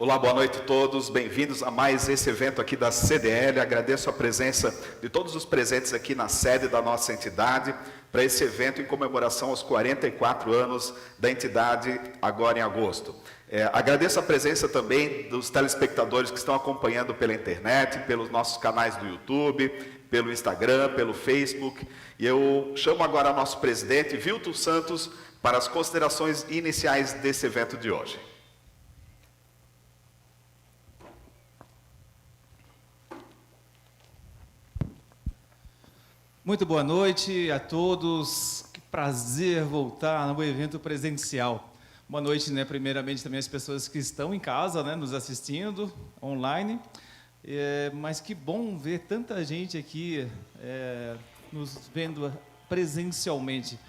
Olá, boa noite a todos, bem-vindos a mais esse evento aqui da CDL. Agradeço a presença de todos os presentes aqui na sede da nossa entidade para esse evento em comemoração aos 44 anos da entidade agora em agosto. Agradeço a presença também dos telespectadores que estão acompanhando pela internet, pelos nossos canais do YouTube, pelo Instagram, pelo Facebook. E eu chamo agora nosso presidente, Vilton Santos, para as considerações iniciais desse evento de hoje. Muito boa noite a todos, que prazer voltar no evento presencial. Boa noite, primeiramente também às pessoas que estão em casa, nos assistindo online, mas que bom ver tanta gente aqui nos vendo presencialmente.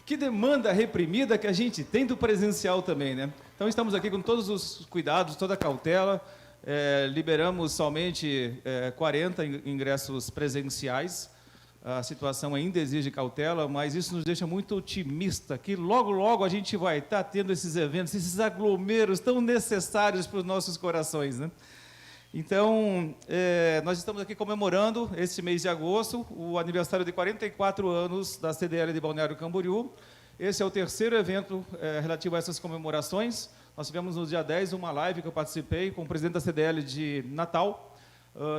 Que demanda reprimida que a gente tem do presencial também, Então estamos aqui com todos os cuidados, toda a cautela, liberamos somente 40 ingressos presenciais. A situação ainda exige cautela, mas isso nos deixa muito otimista, que logo, logo a gente vai estar tendo esses eventos, esses aglomeros tão necessários para os nossos corações, Então, nós estamos aqui comemorando, este mês de agosto, o aniversário de 44 anos da CDL de Balneário Camboriú. Esse é o terceiro evento relativo a essas comemorações. Nós tivemos no dia 10 uma live que eu participei com o presidente da CDL de Natal,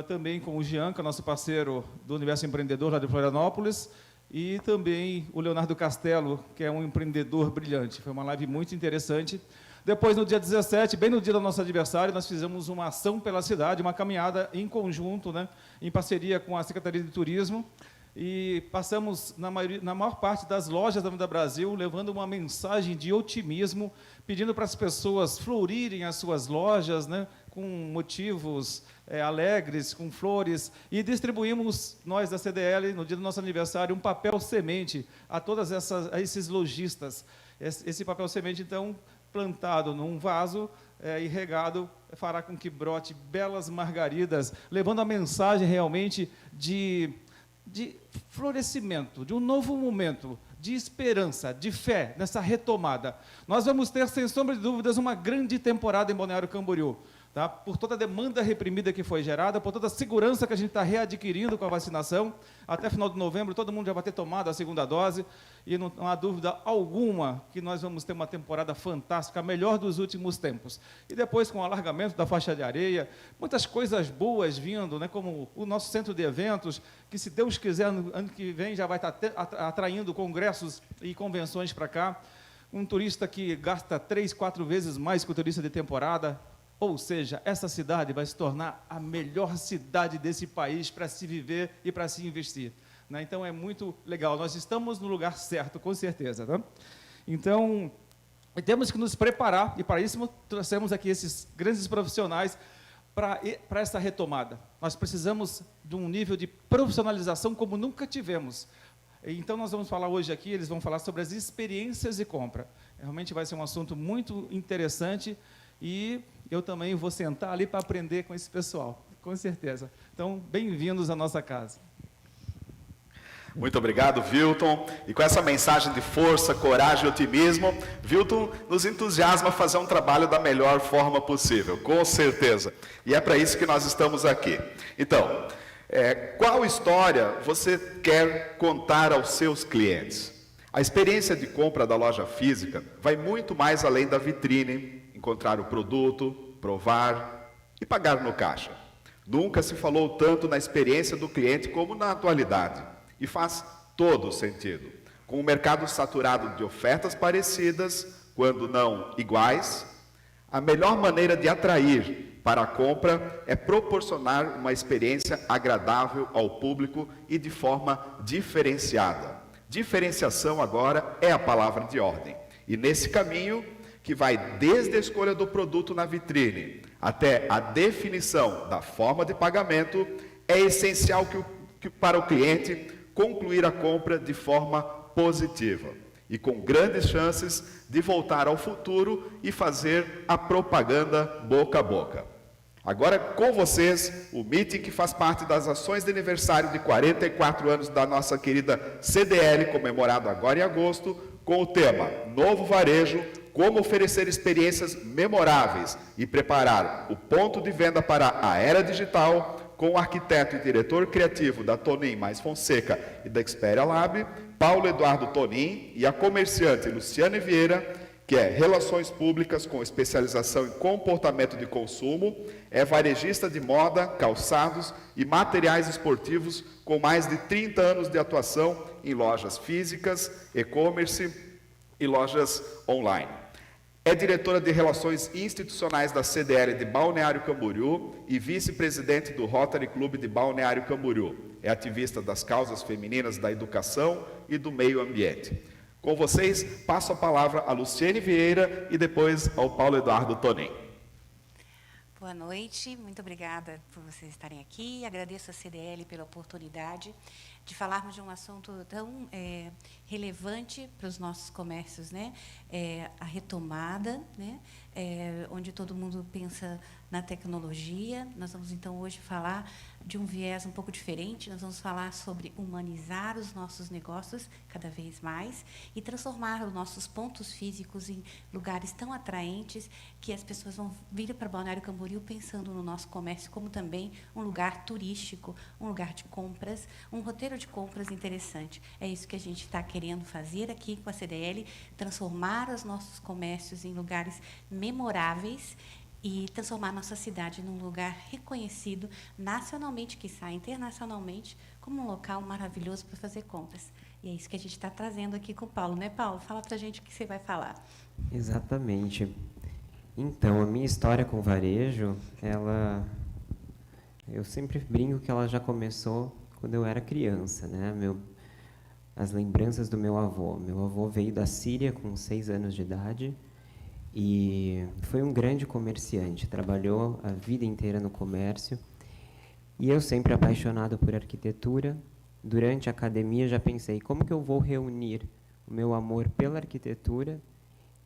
também com o Jean, que é nosso parceiro do Universo Empreendedor lá de Florianópolis, e também o Leonardo Castelo, que é um empreendedor brilhante. Foi uma live muito interessante. Depois, no dia 17, bem no dia do nosso aniversário, nós fizemos uma ação pela cidade, uma caminhada em conjunto, em parceria com a Secretaria de Turismo, e passamos na maior parte das lojas da Avenida Brasil, levando uma mensagem de otimismo, pedindo para as pessoas florirem as suas lojas, com motivos alegres, com flores, e distribuímos, nós da CDL, no dia do nosso aniversário, um papel semente a todos esses lojistas. Esse papel semente, então, plantado num vaso e regado, fará com que brote belas margaridas, levando a mensagem realmente de florescimento, de um novo momento, de esperança, de fé, nessa retomada. Nós vamos ter, sem sombra de dúvidas, uma grande temporada em Balneário Camboriú, por toda a demanda reprimida que foi gerada, por toda a segurança que a gente está readquirindo com a vacinação. Até final de novembro, todo mundo já vai ter tomado a segunda dose, e não há dúvida alguma que nós vamos ter uma temporada fantástica, a melhor dos últimos tempos. E depois, com o alargamento da faixa de areia, muitas coisas boas vindo, como o nosso centro de eventos, que, se Deus quiser, ano que vem já vai estar atraindo congressos e convenções para cá. Um turista que gasta 3, 4 vezes mais que o turista de temporada. Ou seja, essa cidade vai se tornar a melhor cidade desse país para se viver e para se investir. Então, é muito legal. Nós estamos no lugar certo, com certeza. Então, temos que nos preparar, e para isso trouxemos aqui esses grandes profissionais para essa retomada. Nós precisamos de um nível de profissionalização como nunca tivemos. Então, nós vamos falar hoje aqui, eles vão falar sobre as experiências de compra. Realmente vai ser um assunto muito interessante, e eu também vou sentar ali para aprender com esse pessoal, com certeza. Então, bem-vindos à nossa casa. Muito obrigado, Vilton. E com essa mensagem de força, coragem e otimismo, Vilton nos entusiasma a fazer um trabalho da melhor forma possível, com certeza. E é para isso que nós estamos aqui. Então, qual história você quer contar aos seus clientes? A experiência de compra da loja física vai muito mais além da vitrine, encontrar o produto, provar e pagar no caixa. Nunca se falou tanto na experiência do cliente como na atualidade. E faz todo sentido. Com o mercado saturado de ofertas parecidas, quando não iguais, a melhor maneira de atrair para a compra é proporcionar uma experiência agradável ao público e de forma diferenciada. Diferenciação agora é a palavra de ordem. E nesse caminho, que vai desde a escolha do produto na vitrine até a definição da forma de pagamento, é essencial para o cliente concluir a compra de forma positiva e com grandes chances de voltar ao futuro e fazer a propaganda boca a boca. Agora com vocês, o meeting que faz parte das ações de aniversário de 44 anos da nossa querida CDL, comemorado agora em agosto, com o tema Novo Varejo, como oferecer experiências memoráveis e preparar o ponto de venda para a era digital com o arquiteto e diretor criativo da Tonin Mais Fonseca e da Xperia Lab, Paulo Eduardo Tonin, e a comerciante Luciane Vieira, que é Relações Públicas com especialização em comportamento de consumo, é varejista de moda, calçados e materiais esportivos com mais de 30 anos de atuação em lojas físicas, e-commerce e lojas online. É diretora de Relações Institucionais da CDL de Balneário Camboriú e vice-presidente do Rotary Clube de Balneário Camboriú. É ativista das causas femininas da educação e do meio ambiente. Com vocês, passo a palavra a Luciane Vieira e depois ao Paulo Eduardo Tonin. Boa noite, muito obrigada por vocês estarem aqui. Agradeço a CDL pela oportunidade de falarmos de um assunto tão relevante para os nossos comércios, né? A retomada, né? Onde todo mundo pensa na tecnologia. Nós vamos, então, hoje falar de um viés um pouco diferente. Nós vamos falar sobre humanizar os nossos negócios cada vez mais e transformar os nossos pontos físicos em lugares tão atraentes que as pessoas vão vir para Balneário Camboriú pensando no nosso comércio como também um lugar turístico, um lugar de compras, um roteiro de compras interessante. É isso que a gente está querendo fazer aqui com a CDL, transformar os nossos comércios em lugares memoráveis e transformar nossa cidade num lugar reconhecido nacionalmente, quiçá internacionalmente, como um local maravilhoso para fazer compras. E é isso que a gente está trazendo aqui com o Paulo, né, Paulo? Fala para a gente o que você vai falar. Exatamente. Então, a minha história com o varejo, eu sempre brinco que ela já começou quando eu era criança, né? As lembranças do meu avô. Meu avô veio da Síria com 6 anos de idade e foi um grande comerciante, trabalhou a vida inteira no comércio. E eu, sempre apaixonado por arquitetura, durante a academia já pensei, como que eu vou reunir o meu amor pela arquitetura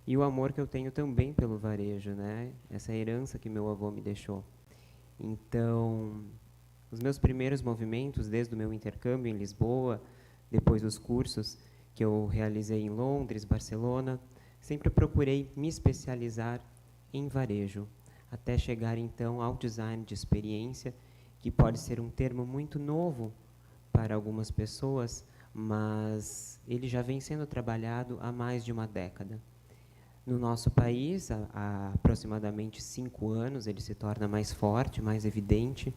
e o amor que eu tenho também pelo varejo, né? Essa herança que meu avô me deixou. Então, os meus primeiros movimentos, desde o meu intercâmbio em Lisboa, depois dos cursos que eu realizei em Londres, Barcelona, sempre procurei me especializar em varejo, até chegar, então, ao design de experiência, que pode ser um termo muito novo para algumas pessoas, mas ele já vem sendo trabalhado há mais de uma década. No nosso país, há aproximadamente 5 anos, ele se torna mais forte, mais evidente,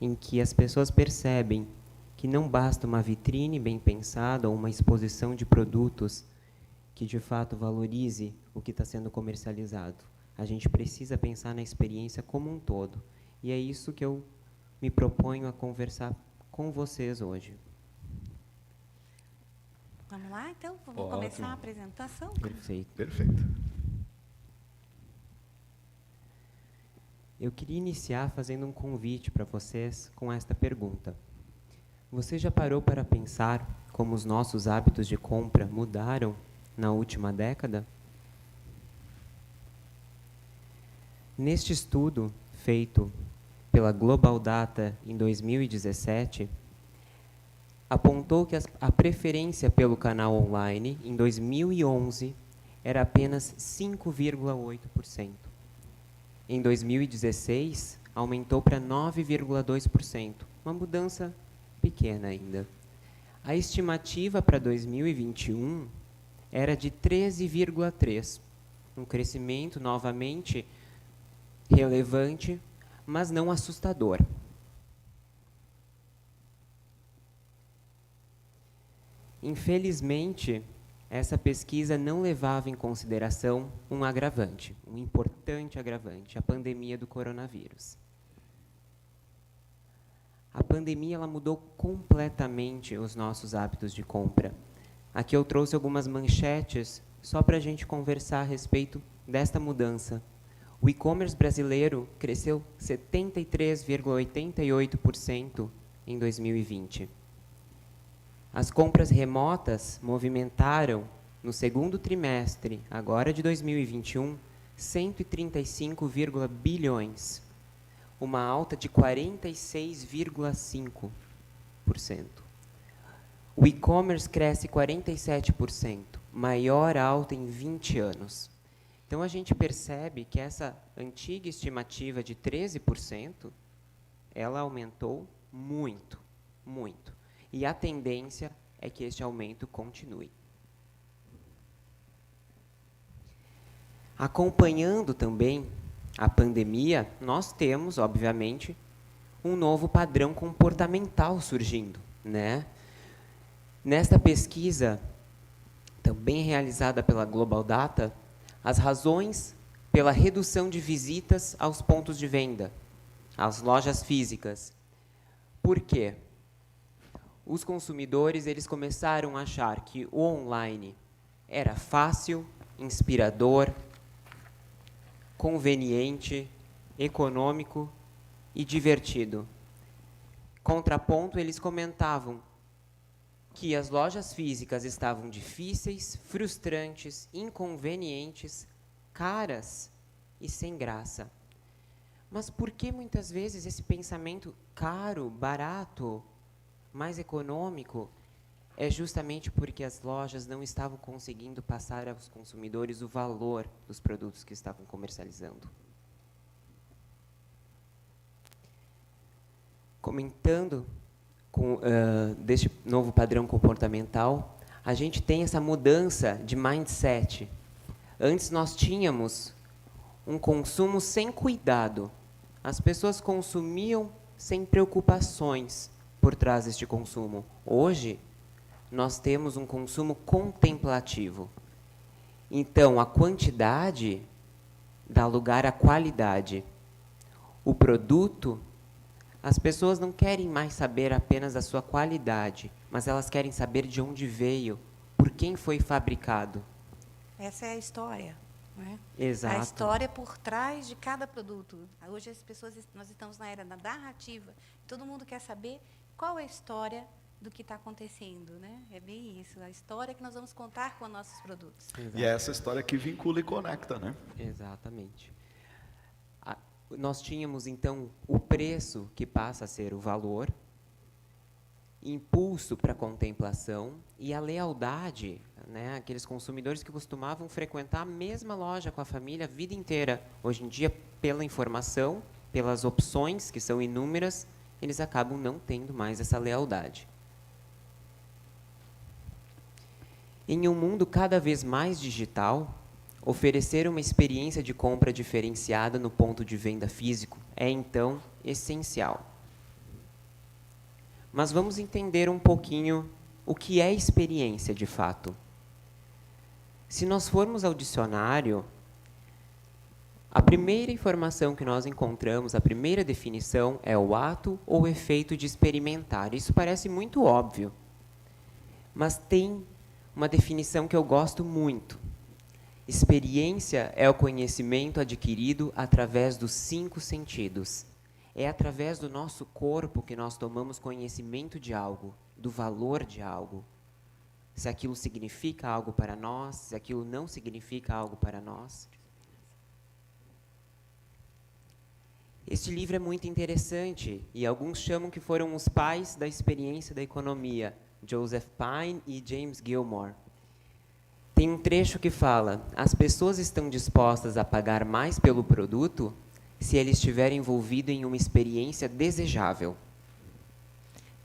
em que as pessoas percebem que não basta uma vitrine bem pensada ou uma exposição de produtos que, de fato, valorize o que está sendo comercializado. A gente precisa pensar na experiência como um todo. E é isso que eu me proponho a conversar com vocês hoje. Vamos lá, então? Vamos começar a apresentação? Perfeito. Perfeito. Eu queria iniciar fazendo um convite para vocês com esta pergunta. Você já parou para pensar como os nossos hábitos de compra mudaram na última década? Neste estudo feito pela Global Data em 2017, apontou que a preferência pelo canal online em 2011 era apenas 5,8%. Em 2016, aumentou para 9,2%, uma mudança pequena ainda. A estimativa para 2021 era de 13,3%, um crescimento novamente relevante, mas não assustador. Infelizmente, essa pesquisa não levava em consideração um agravante, um importante agravante, a pandemia do coronavírus. A pandemia ela mudou completamente os nossos hábitos de compra. Aqui eu trouxe algumas manchetes só para a gente conversar a respeito desta mudança. O e-commerce brasileiro cresceu 73,88% em 2020. As compras remotas movimentaram, no segundo trimestre, agora de 2021, 135 bilhões, uma alta de 46,5%. O e-commerce cresce 47%, maior alta em 20 anos. Então, a gente percebe que essa antiga estimativa de 13%, ela aumentou muito, muito. E a tendência é que este aumento continue. Acompanhando também a pandemia, nós temos, obviamente, um novo padrão comportamental surgindo, né? Nesta pesquisa, também realizada pela Global Data, as razões pela redução de visitas aos pontos de venda, às lojas físicas. Por quê? Os consumidores eles começaram a achar que o online era fácil, inspirador, conveniente, econômico e divertido. Contraponto, eles comentavam que as lojas físicas estavam difíceis, frustrantes, inconvenientes, caras e sem graça. Mas por que muitas vezes esse pensamento caro, barato, mais econômico é justamente porque as lojas não estavam conseguindo passar aos consumidores o valor dos produtos que estavam comercializando. Comentando deste novo padrão comportamental, a gente tem essa mudança de mindset. Antes nós tínhamos um consumo sem cuidado. As pessoas consumiam sem preocupações por trás deste consumo. Hoje, nós temos um consumo contemplativo. Então, a quantidade dá lugar à qualidade. O produto, as pessoas não querem mais saber apenas da sua qualidade, mas elas querem saber de onde veio, por quem foi fabricado. Essa é a história, não é? Exato. A história por trás de cada produto. Hoje as pessoas, nós estamos na era da narrativa. Todo mundo quer saber qual é a história do que está acontecendo, né? É bem isso, a história que nós vamos contar com os nossos produtos. E é essa história que vincula e conecta, né? Exatamente. Nós tínhamos, então, o preço, que passa a ser o valor, impulso para a contemplação e a lealdade, né? Aqueles consumidores que costumavam frequentar a mesma loja com a família a vida inteira. Hoje em dia, pela informação, pelas opções, que são inúmeras, eles acabam não tendo mais essa lealdade. Em um mundo cada vez mais digital, oferecer uma experiência de compra diferenciada no ponto de venda físico é, então, essencial. Mas vamos entender um pouquinho o que é experiência, de fato. Se nós formos ao dicionário, a primeira informação que nós encontramos, a primeira definição, é o ato ou efeito de experimentar. Isso parece muito óbvio, mas tem uma definição que eu gosto muito. Experiência é o conhecimento adquirido através dos 5 sentidos. É através do nosso corpo que nós tomamos conhecimento de algo, do valor de algo. Se aquilo significa algo para nós, se aquilo não significa algo para nós. Este livro é muito interessante e alguns chamam que foram os pais da experiência da economia, Joseph Pine e James Gilmore. Tem um trecho que fala: as pessoas estão dispostas a pagar mais pelo produto se ele estiver envolvido em uma experiência desejável.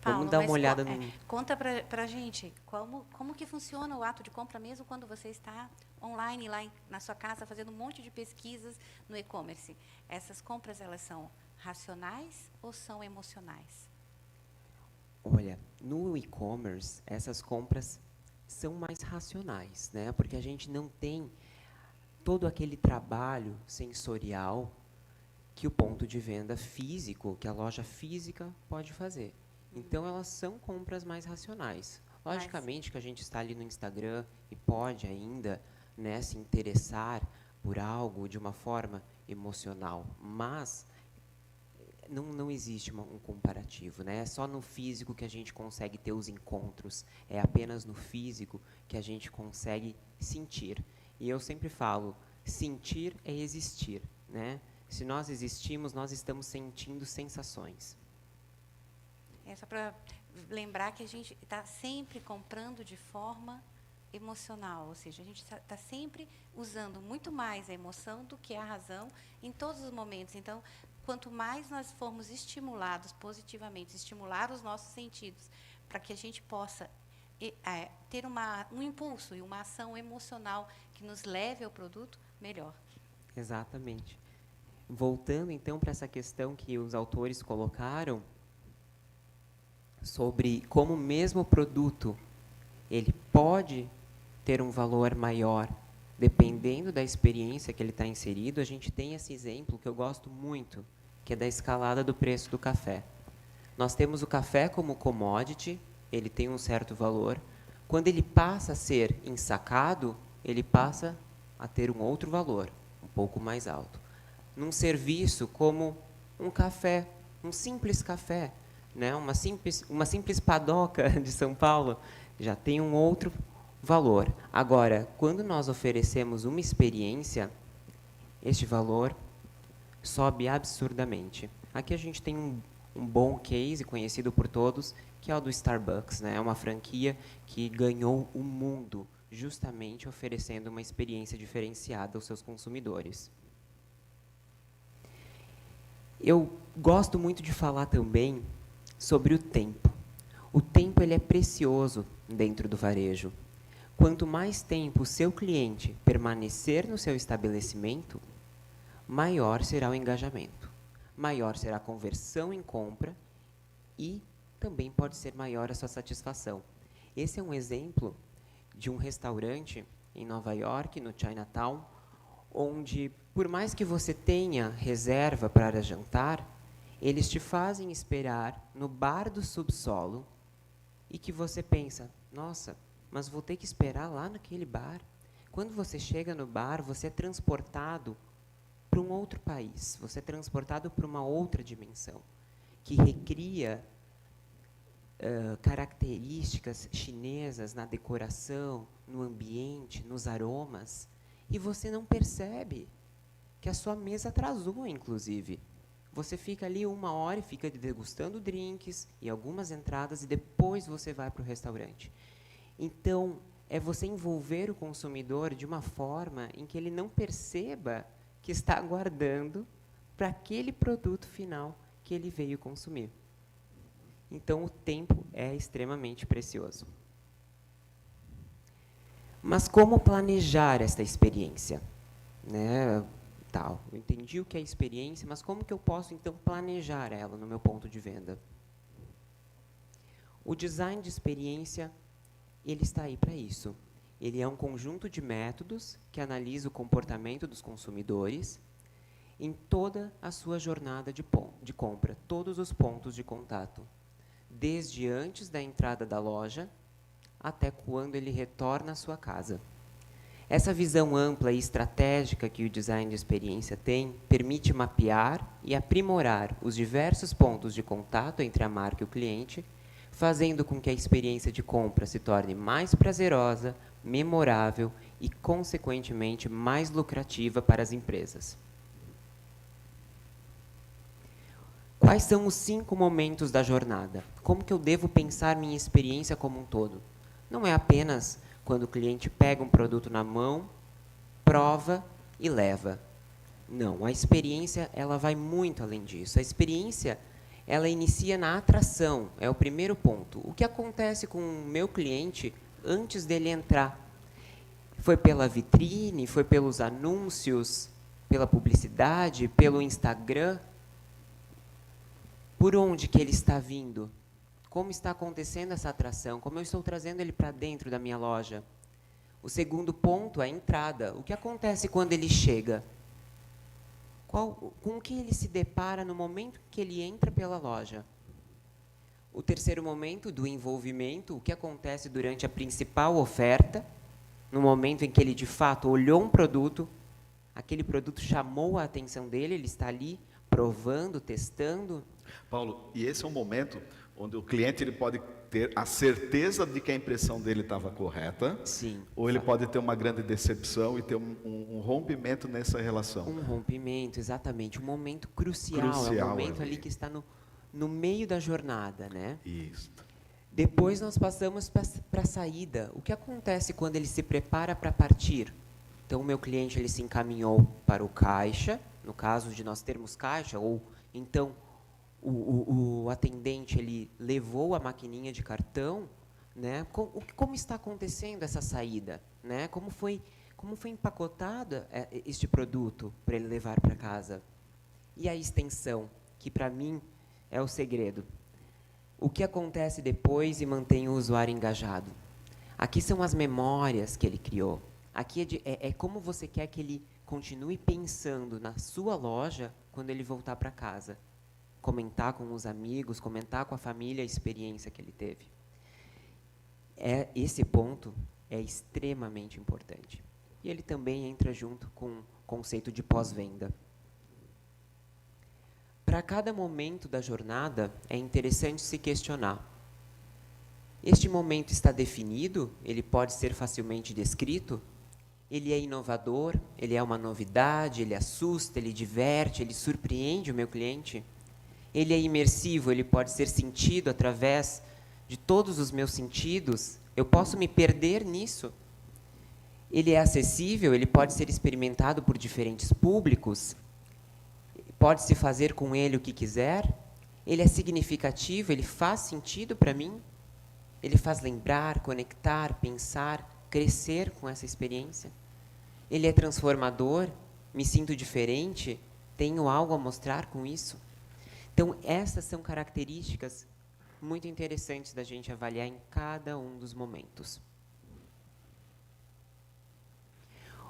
Paulo, vamos dar uma olhada no... no... Conta para a gente como que funciona o ato de compra, mesmo quando você está online, lá na sua casa, fazendo um monte de pesquisas no e-commerce. Essas compras, elas são racionais ou são emocionais? Olha, no e-commerce, essas compras são mais racionais, né? Porque a gente não tem todo aquele trabalho sensorial que o ponto de venda físico, que a loja física pode fazer. Então, elas são compras mais racionais. Logicamente que a gente está ali no Instagram e pode ainda, né, se interessar por algo de uma forma emocional, mas não existe um comparativo, né? É só no físico que a gente consegue ter os encontros, é apenas no físico que a gente consegue sentir. E eu sempre falo, sentir é existir, né? Se nós existimos, nós estamos sentindo sensações. É só para lembrar que a gente está sempre comprando de forma emocional, ou seja, a gente está sempre usando muito mais a emoção do que a razão em todos os momentos. Então, quanto mais nós formos estimulados positivamente, estimular os nossos sentidos, para que a gente possa ter um impulso e uma ação emocional que nos leve ao produto, melhor. Exatamente. Voltando, então, para essa questão que os autores colocaram, sobre como o mesmo produto ele pode ter um valor maior dependendo da experiência que ele está inserido, a gente tem esse exemplo que eu gosto muito, que é da escalada do preço do café. Nós temos o café como commodity, ele tem um certo valor. Quando ele passa a ser ensacado, ele passa a ter um outro valor, um pouco mais alto. Num serviço como um café, um simples café, né? uma simples padoca de São Paulo, já tem um outro valor. Agora, quando nós oferecemos uma experiência, este valor sobe absurdamente. Aqui a gente tem um bom case conhecido por todos, que é o do Starbucks, né? É uma franquia que ganhou o mundo, justamente oferecendo uma experiência diferenciada aos seus consumidores. Eu gosto muito de falar também sobre o tempo. O tempo ele é precioso dentro do varejo. Quanto mais tempo o seu cliente permanecer no seu estabelecimento, maior será o engajamento, maior será a conversão em compra e também pode ser maior a sua satisfação. Esse é um exemplo de um restaurante em Nova York, no Chinatown, onde, por mais que você tenha reserva para jantar, eles te fazem esperar no bar do subsolo e que você pensa, nossa, mas vou ter que esperar lá naquele bar. Quando você chega no bar, você é transportado para um outro país, você é transportado para uma outra dimensão, que recria características chinesas na decoração, no ambiente, nos aromas, e você não percebe que a sua mesa atrasou, inclusive. Você fica ali 1 hora e fica degustando drinks e algumas entradas, e depois você vai para o restaurante. Então, é você envolver o consumidor de uma forma em que ele não perceba que está aguardando para aquele produto final que ele veio consumir. Então, o tempo é extremamente precioso. Mas como planejar esta experiência? Né? Eu entendi o que é experiência, mas como que eu posso, então, planejar ela no meu ponto de venda? O design de experiência, ele está aí para isso. Ele é um conjunto de métodos que analisa o comportamento dos consumidores em toda a sua jornada de compra, todos os pontos de contato, desde antes da entrada da loja até quando ele retorna à sua casa. Essa visão ampla e estratégica que o design de experiência tem permite mapear e aprimorar os diversos pontos de contato entre a marca e o cliente, fazendo com que a experiência de compra se torne mais prazerosa, memorável e, consequentemente, mais lucrativa para as empresas. Quais são os 5 momentos da jornada? Como que eu devo pensar minha experiência como um todo? Não é apenas quando o cliente pega um produto na mão, prova e leva. Não, a experiência ela vai muito além disso. A experiência ela inicia na atração, é o primeiro ponto. O que acontece com o meu cliente antes dele entrar? Foi pela vitrine, foi pelos anúncios, pela publicidade, pelo Instagram? Por onde que ele está vindo? Como está acontecendo essa atração? Como eu estou trazendo ele para dentro da minha loja? O segundo ponto é a entrada. O que acontece quando ele chega? Com o que ele se depara no momento que ele entra pela loja? O terceiro momento, do envolvimento, o que acontece durante a principal oferta, no momento em que ele, de fato, olhou um produto, aquele produto chamou a atenção dele, ele está ali provando, testando. Paulo, e esse é um momento onde o cliente ele pode ter a certeza de que a impressão dele estava correta, Sim, ou ele pode ter uma grande decepção e ter um rompimento nessa relação. Um rompimento, exatamente. Um momento crucial. É um momento ali que está no meio da jornada, né? Isso. Depois nós passamos para a saída. O que acontece quando ele se prepara para partir? Então, o meu cliente ele se encaminhou para o caixa, no caso de nós termos caixa, ou então o atendente ele levou a maquininha de cartão, né? Como está acontecendo essa saída, né? Como foi empacotada este produto para ele levar para casa? E a extensão, que para mim é o segredo. O que acontece depois e mantém o usuário engajado? Aqui são as memórias que ele criou. Aqui é como você quer que ele continue pensando na sua loja quando ele voltar para casa. Comentar com os amigos, comentar com a família a experiência que ele teve. Esse ponto é extremamente importante. E ele também entra junto com o conceito de pós-venda. Para cada momento da jornada, é interessante se questionar. Este momento está definido? Ele pode ser facilmente descrito? Ele é inovador? Ele é uma novidade? Ele assusta? Ele diverte? Ele surpreende o meu cliente? Ele é imersivo? Ele pode ser sentido através de todos os meus sentidos? Eu posso me perder nisso? Ele é acessível? Ele pode ser experimentado por diferentes públicos? Pode-se fazer com ele o que quiser? Ele é significativo? Ele faz sentido para mim? Ele faz lembrar, conectar, pensar, crescer com essa experiência? Ele é transformador? Me sinto diferente? Tenho algo a mostrar com isso? Então, essas são características muito interessantes da gente avaliar em cada um dos momentos.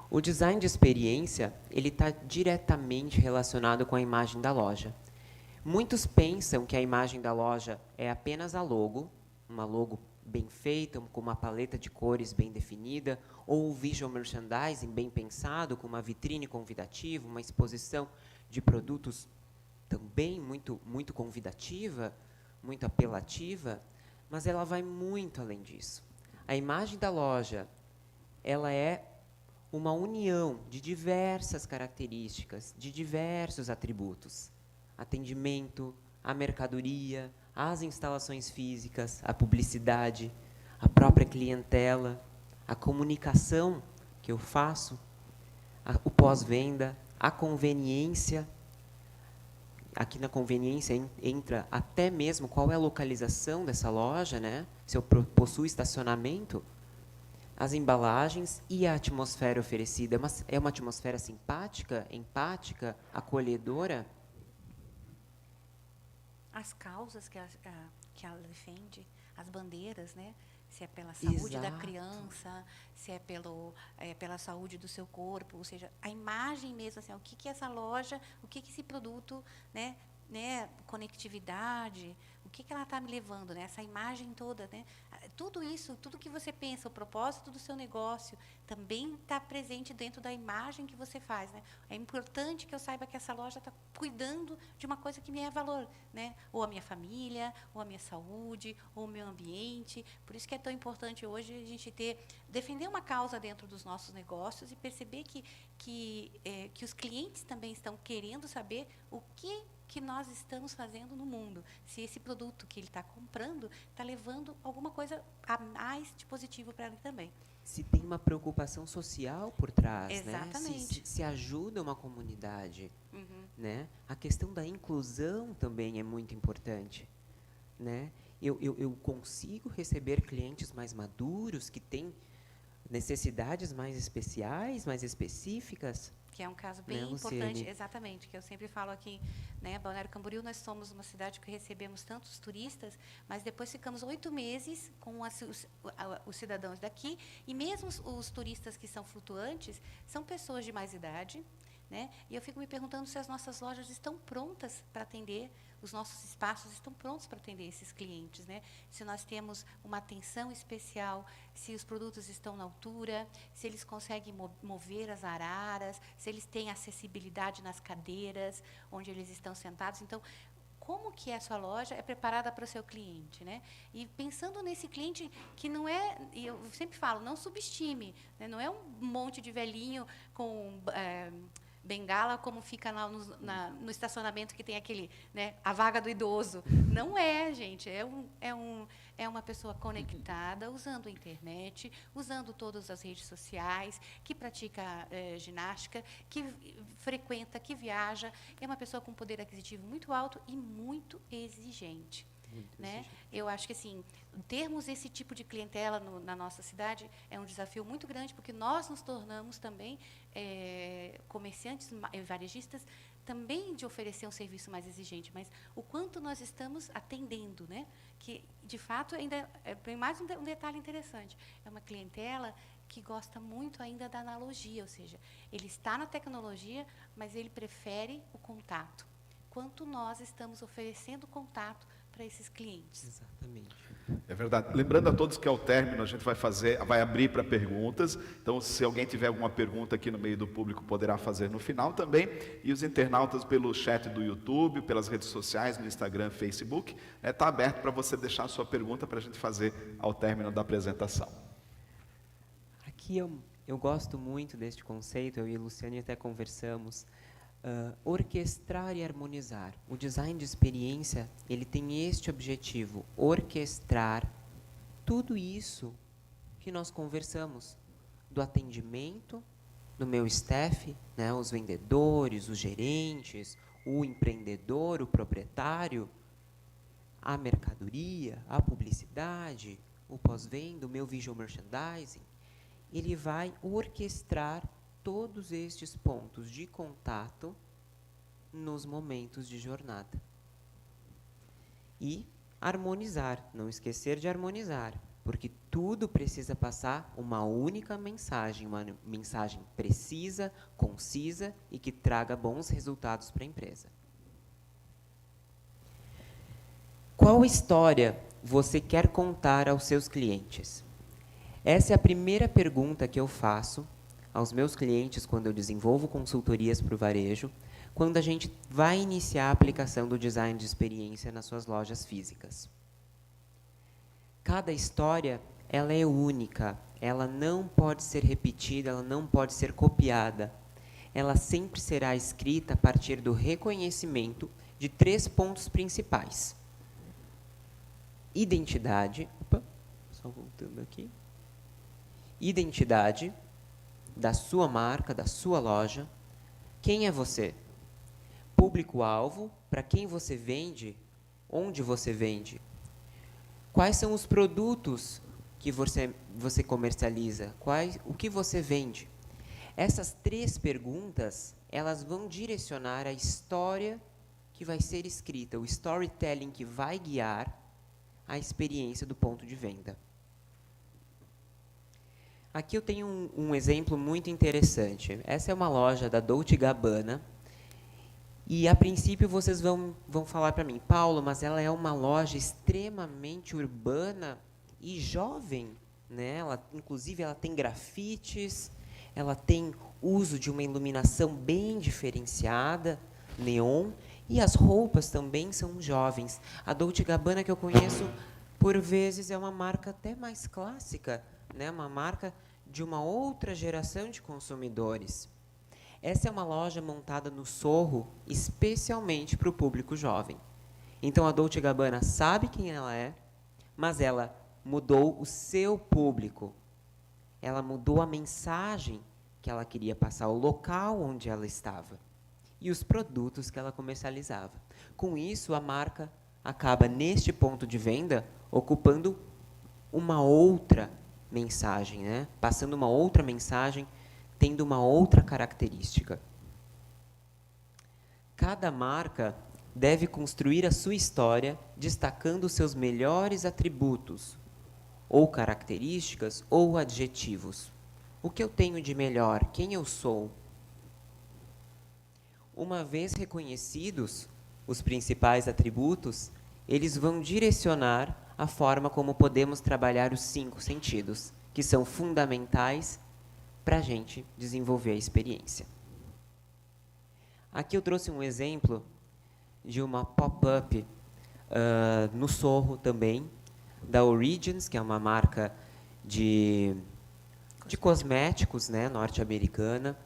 O design de experiência, ele está diretamente relacionado com a imagem da loja. Muitos pensam que a imagem da loja é apenas a logo, uma logo bem feita, com uma paleta de cores bem definida, ou o visual merchandising bem pensado, com uma vitrine convidativa, uma exposição de produtos também muito convidativa, muito apelativa, mas ela vai muito além disso. A imagem da loja, ela é uma união de diversas características, de diversos atributos. Atendimento, a mercadoria, as instalações físicas, a publicidade, a própria clientela, a comunicação que eu faço, o pós-venda, a conveniência. Aqui na conveniência entra até mesmo qual é a localização dessa loja, né? Se eu possuo estacionamento, as embalagens e a atmosfera oferecida. É uma atmosfera simpática, empática, acolhedora? As causas que ela defende, as bandeiras, né? Se é pela saúde da criança, se é pela saúde do seu corpo, ou seja, a imagem mesmo, assim, o que essa loja, o que esse produto, né, conectividade, o que ela está me levando, né, essa imagem toda, né, tudo isso, tudo que você pensa, o propósito do seu negócio, também está presente dentro da imagem que você faz, né. É importante que eu saiba que essa loja está cuidando de uma coisa que me é valor, né, ou a minha família, ou a minha saúde, ou o meu ambiente. Por isso que é tão importante hoje a gente defender uma causa dentro dos nossos negócios e perceber que os clientes também estão querendo saber o que nós estamos fazendo no mundo. Se esse produto que ele está comprando está levando alguma coisa a mais de positivo para ele também. Se tem uma preocupação social por trás, exatamente, né? Se ajuda uma comunidade. Uhum. Né? A questão da inclusão também é muito importante. Né? Eu consigo receber clientes mais maduros, que têm necessidades mais especiais, mais específicas? Que é um caso bem importante, exatamente, que eu sempre falo aqui, né, Balneário Camboriú, nós somos uma cidade que recebemos tantos turistas, mas depois ficamos 8 meses com os cidadãos daqui, e mesmo os turistas que são flutuantes, são pessoas de mais idade, né, e eu fico me perguntando se as nossas lojas estão prontas para atender, os nossos espaços estão prontos para atender esses clientes, né? Se nós temos uma atenção especial, se os produtos estão na altura, se eles conseguem mover as araras, se eles têm acessibilidade nas cadeiras onde eles estão sentados. Então, como que a sua loja é preparada para o seu cliente, né? E pensando nesse cliente que não é, e eu sempre falo, não subestime, né? Não é um monte de velhinho com bengala como fica lá no estacionamento que tem aquele, né, a vaga do idoso. Não é, gente. É uma pessoa conectada, usando a internet, usando todas as redes sociais, que pratica ginástica, que frequenta, que viaja. É uma pessoa com poder aquisitivo muito alto e muito exigente. Né? Eu acho que, assim, termos esse tipo de clientela na nossa cidade é um desafio muito grande, porque nós nos tornamos também comerciantes, varejistas, também de oferecer um serviço mais exigente, mas o quanto nós estamos atendendo, né? Que, de fato, ainda tem mais um detalhe interessante. É uma clientela que gosta muito ainda da analogia, ou seja, ele está na tecnologia, mas ele prefere o contato. Quanto nós estamos oferecendo contato para esses clientes. Exatamente. É verdade. Lembrando a todos que ao término a gente vai abrir para perguntas. Então, se alguém tiver alguma pergunta aqui no meio do público, poderá fazer no final também. E os internautas pelo chat do YouTube, pelas redes sociais, no Instagram, Facebook, está aberto para você deixar a sua pergunta para a gente fazer ao término da apresentação. Aqui eu gosto muito deste conceito, eu e a Luciane até conversamos. Orquestrar e harmonizar. O design de experiência, ele tem este objetivo, orquestrar tudo isso que nós conversamos, do atendimento, do meu staff, né, os vendedores, os gerentes, o empreendedor, o proprietário, a mercadoria, a publicidade, o pós-venda, o meu visual merchandising. Ele vai orquestrar todos estes pontos de contato nos momentos de jornada. E harmonizar, não esquecer de harmonizar, porque tudo precisa passar uma única mensagem, uma mensagem precisa, concisa e que traga bons resultados para a empresa. Qual história você quer contar aos seus clientes? Essa é a primeira pergunta que eu faço aos meus clientes quando eu desenvolvo consultorias para o varejo, quando a gente vai iniciar a aplicação do design de experiência nas suas lojas físicas. Cada história, ela é única, ela não pode ser repetida, ela não pode ser copiada. Ela sempre será escrita a partir do reconhecimento de 3 pontos principais. Identidade, só voltando aqui. Identidade da sua marca, da sua loja. Quem é você? Público-alvo, para quem você vende, onde você vende. Quais são os produtos que você comercializa? O que você vende? Essas 3 perguntas, elas vão direcionar a história que vai ser escrita, o storytelling que vai guiar a experiência do ponto de venda. Aqui eu tenho um exemplo muito interessante. Essa é uma loja da Dolce & Gabbana. E, a princípio, vocês vão falar para mim, Paulo, mas ela é uma loja extremamente urbana e jovem, né? Inclusive, ela tem grafites, ela tem uso de uma iluminação bem diferenciada, neon, e as roupas também são jovens. A Dolce & Gabbana, que eu conheço, por vezes, é uma marca até mais clássica, né? Uma marca de uma outra geração de consumidores. Essa é uma loja montada no Sorro, especialmente para o público jovem. Então, a Dolce & Gabbana sabe quem ela é, mas ela mudou o seu público. Ela mudou a mensagem que ela queria passar, o local onde ela estava e os produtos que ela comercializava. Com isso, a marca acaba, neste ponto de venda, ocupando uma outra mensagem, né? Passando uma outra mensagem, tendo uma outra característica. Cada marca deve construir a sua história, destacando seus melhores atributos, ou características, ou adjetivos. O que eu tenho de melhor? Quem eu sou? Uma vez reconhecidos os principais atributos, eles vão direcionar a forma como podemos trabalhar os 5 sentidos, que são fundamentais para a gente desenvolver a experiência. Aqui eu trouxe um exemplo de uma pop-up no Sorro também, da Origins, que é uma marca de cosméticos, né, norte-americana.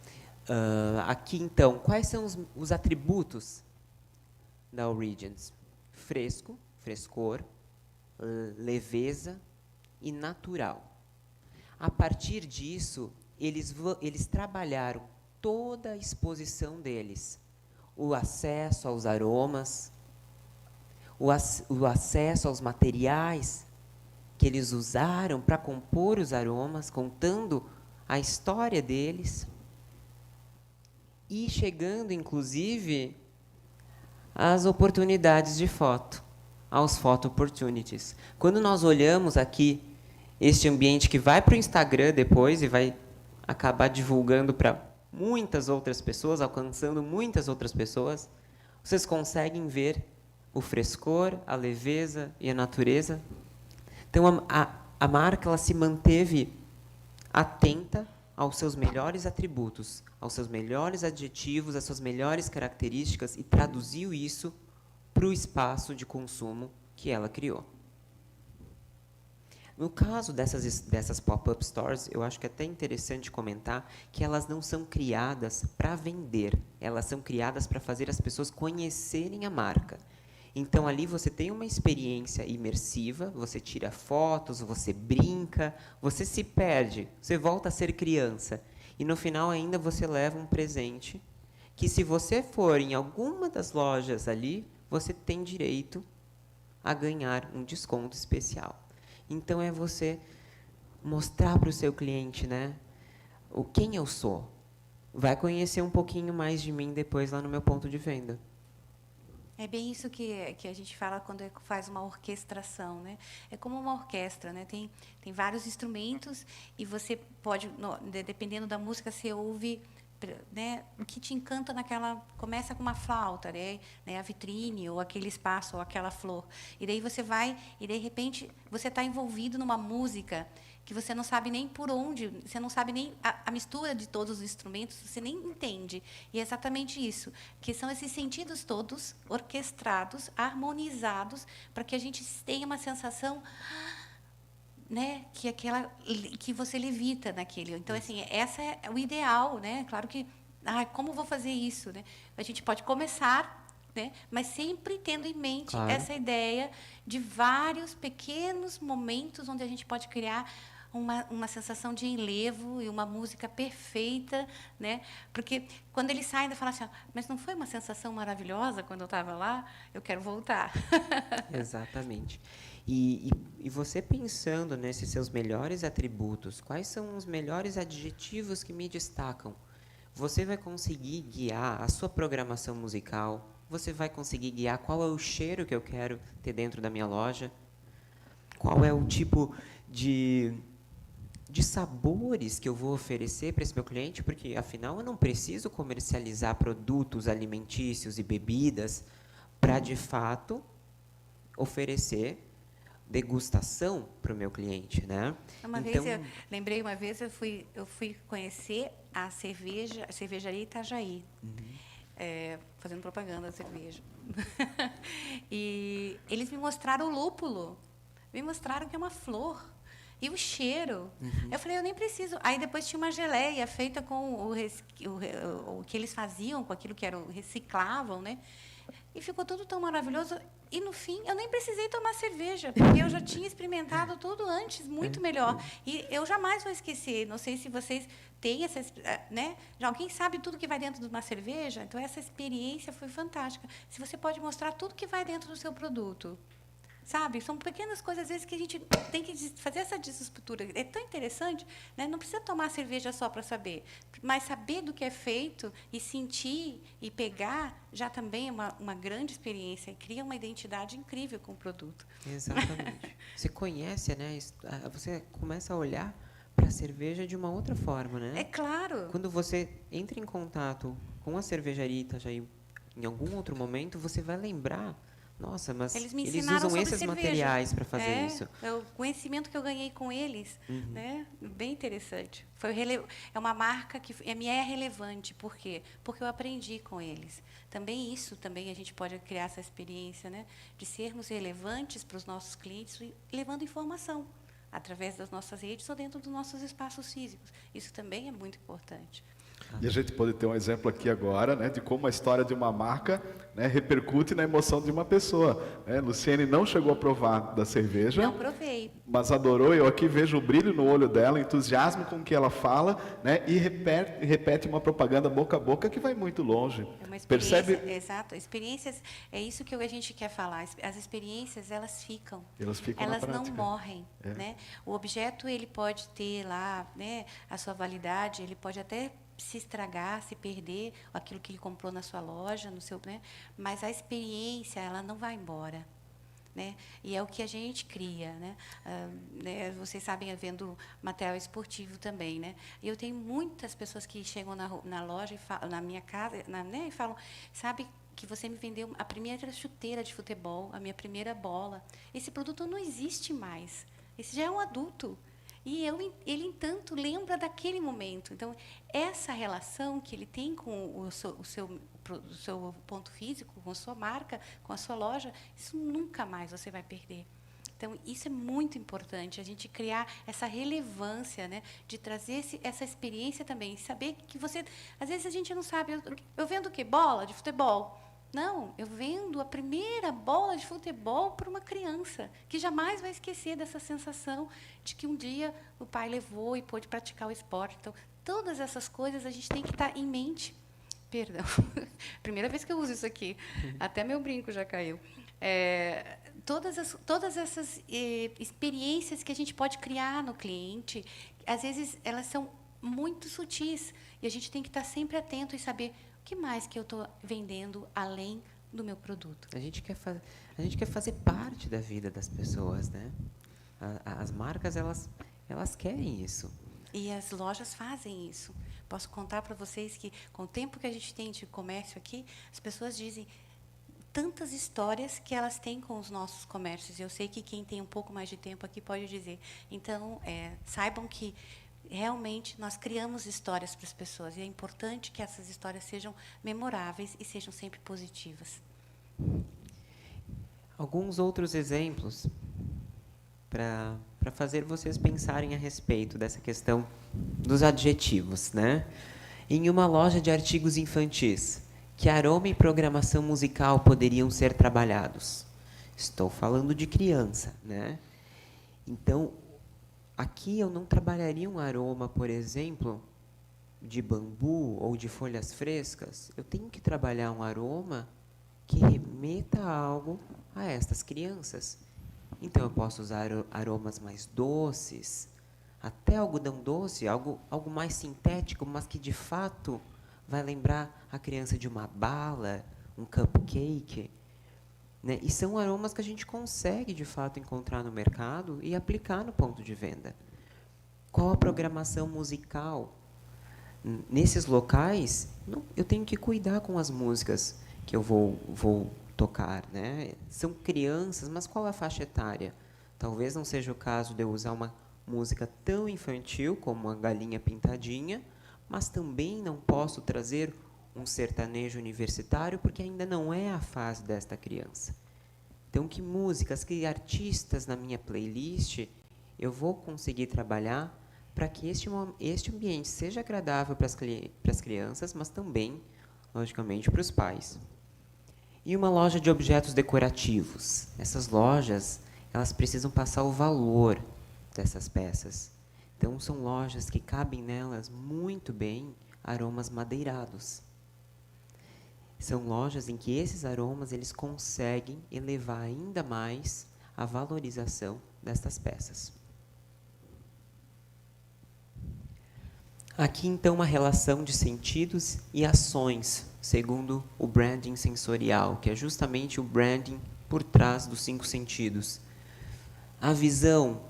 Aqui, então, quais são os atributos da Origins? Fresco, frescor, leveza e natural. A partir disso, eles trabalharam toda a exposição deles. O acesso aos aromas, o acesso aos materiais que eles usaram para compor os aromas, contando a história deles e chegando, inclusive, às oportunidades de foto, aos photo opportunities. Quando nós olhamos aqui este ambiente que vai para o Instagram depois e vai acabar divulgando para muitas outras pessoas, alcançando muitas outras pessoas, vocês conseguem ver o frescor, a leveza e a natureza. Então, a marca ela se manteve atenta aos seus melhores atributos, aos seus melhores adjetivos, às suas melhores características e traduziu isso para o espaço de consumo que ela criou. No caso dessas pop-up stores, eu acho que é até interessante comentar que elas não são criadas para vender, elas são criadas para fazer as pessoas conhecerem a marca. Então, ali você tem uma experiência imersiva, você tira fotos, você brinca, você se perde, você volta a ser criança. E, no final, ainda você leva um presente que, se você for em alguma das lojas ali, você tem direito a ganhar um desconto especial. Então, é você mostrar para o seu cliente, né, quem eu sou. Vai conhecer um pouquinho mais de mim depois lá no meu ponto de venda. É bem isso que a gente fala quando faz uma orquestração, né? É como uma orquestra, né? Tem vários instrumentos e você pode, dependendo da música, você ouve, né, o que te encanta naquela... Começa com uma flauta, né, a vitrine, ou aquele espaço, ou aquela flor. E daí você vai, e de repente você está envolvido numa música que você não sabe nem por onde, você não sabe nem a mistura de todos os instrumentos, você nem entende. E é exatamente isso, que são esses sentidos todos orquestrados, harmonizados, para que a gente tenha uma sensação, né, que você levita naquele. Então, assim, essa é o ideal, né? Claro que, como vou fazer isso, né? A gente pode começar, né, mas sempre tendo em mente essa ideia de vários pequenos momentos onde a gente pode criar uma sensação de enlevo e uma música perfeita, né? Porque quando eles saem, falam assim, mas não foi uma sensação maravilhosa quando eu estava lá? Eu quero voltar. Exatamente. E você pensando nesses seus melhores atributos, quais são os melhores adjetivos que me destacam? Você vai conseguir guiar a sua programação musical, você vai conseguir guiar qual é o cheiro que eu quero ter dentro da minha loja, qual é o tipo de sabores que eu vou oferecer para esse meu cliente, porque, afinal, eu não preciso comercializar produtos alimentícios e bebidas para, de fato, oferecer degustação para o meu cliente, né? Lembrei uma vez, eu fui conhecer a cervejaria Itajaí, fazendo propaganda da cerveja. E eles me mostraram o lúpulo, me mostraram que é uma flor. E o cheiro. Eu falei, eu nem preciso. Aí depois tinha uma geleia feita com o que eles faziam, com aquilo que reciclavam, né? E ficou tudo tão maravilhoso. E, no fim, eu nem precisei tomar cerveja, porque eu já tinha experimentado tudo antes, muito melhor. E eu jamais vou esquecer. Não sei se vocês têm essa... né? Alguém sabe tudo que vai dentro de uma cerveja? Então, essa experiência foi fantástica. Se você pode mostrar tudo que vai dentro do seu produto. Sabe? São pequenas coisas, às vezes, que a gente tem que fazer essa desestrutura. É tão interessante, né? Não precisa tomar cerveja só para saber, mas saber do que é feito e sentir e pegar já também é uma grande experiência e cria uma identidade incrível com o produto. Exatamente. Você conhece, né? Você começa a olhar para a cerveja de uma outra forma, né? É claro. Quando você entra em contato com a cervejaria Itajaí em algum outro momento, você vai lembrar... Nossa, mas eles usam esses materiais para fazer isso. É o conhecimento que eu ganhei com eles, né? Bem interessante. É uma marca que me é relevante. Por quê? Porque eu aprendi com eles. Também a gente pode criar essa experiência, né? De sermos relevantes para os nossos clientes, levando informação através das nossas redes ou dentro dos nossos espaços físicos. Isso também é muito importante. E a gente pode ter um exemplo aqui agora, né, de como a história de uma marca, né, repercute na emoção de uma pessoa. Né? Luciene não chegou a provar da cerveja. Não provei. Mas adorou. Eu aqui vejo o brilho no olho dela, entusiasmo com o que ela fala, né, e repete uma propaganda boca a boca que vai muito longe. É uma experiência, Percebe? exato. Experiências, é isso que a gente quer falar. As experiências, elas ficam. Elas ficam Elas na não prática. morrem, É. né? O objeto, ele pode ter lá, né, a sua validade, ele pode até se estragar, se perder, aquilo que ele comprou na sua loja, no seu, né? Mas a experiência, ela não vai embora. Né? E é o que a gente cria, né? Né? Vocês sabem, vendo material esportivo também, né? E eu tenho muitas pessoas que chegam na loja e falam, na minha casa, né? E falam, sabe que você me vendeu a primeira chuteira de futebol, a minha primeira bola. Esse produto não existe mais. Esse já é um adulto. E ele, entanto, lembra daquele momento. Então, essa relação que ele tem com o seu ponto físico, com a sua marca, com a sua loja, isso nunca mais você vai perder. Então, isso é muito importante, a gente criar essa relevância, né, de trazer essa experiência também, saber que você... Às vezes, a gente não sabe... Eu vendo o quê? Bola de futebol. Não, eu vendo a primeira bola de futebol para uma criança, que jamais vai esquecer dessa sensação de que um dia o pai levou e pôde praticar o esporte. Então, todas essas coisas a gente tem que estar em mente. Perdão, primeira vez que eu uso isso aqui, até meu brinco já caiu. Todas essas experiências que a gente pode criar no cliente, às vezes elas são muito sutis, e a gente tem que estar sempre atento e saber o que mais que eu estou vendendo além do meu produto. A gente quer fazer parte da vida das pessoas, né? As marcas, elas querem isso. E as lojas fazem isso. Posso contar para vocês que, com o tempo que a gente tem de comércio aqui, as pessoas dizem tantas histórias que elas têm com os nossos comércios. Eu sei que quem tem um pouco mais de tempo aqui pode dizer. Então, saibam que realmente nós criamos histórias para as pessoas, e é importante que essas histórias sejam memoráveis e sejam sempre positivas. Alguns outros exemplos para fazer vocês pensarem a respeito dessa questão dos adjetivos, né? Em uma loja de artigos infantis, que aroma e programação musical poderiam ser trabalhados? Estou falando de criança, né? Então, aqui eu não trabalharia um aroma, por exemplo, de bambu ou de folhas frescas. Eu tenho que trabalhar um aroma que remeta algo a estas crianças. Então, eu posso usar aromas mais doces, até algodão doce, algo mais sintético, mas que, de fato, vai lembrar a criança de uma bala, um cupcake. Né? E são aromas que a gente consegue, de fato, encontrar no mercado e aplicar no ponto de venda. Qual a programação musical? Nesses locais, eu tenho que cuidar com as músicas que eu vou tocar, né? São crianças, mas qual a faixa etária? Talvez não seja o caso de eu usar uma música tão infantil como a Galinha Pintadinha, mas também não posso trazer um sertanejo universitário, porque ainda não é a fase desta criança. Então, que músicas, que artistas na minha playlist eu vou conseguir trabalhar para que este ambiente seja agradável para as crianças, mas também, logicamente, para os pais. E uma loja de objetos decorativos. Essas lojas, elas precisam passar o valor dessas peças. Então, são lojas que cabem nelas muito bem aromas madeirados. São lojas em que esses aromas eles conseguem elevar ainda mais a valorização destas peças. Aqui, então, uma relação de sentidos e ações, segundo o branding sensorial, que é justamente o branding por trás dos 5 sentidos. A visão,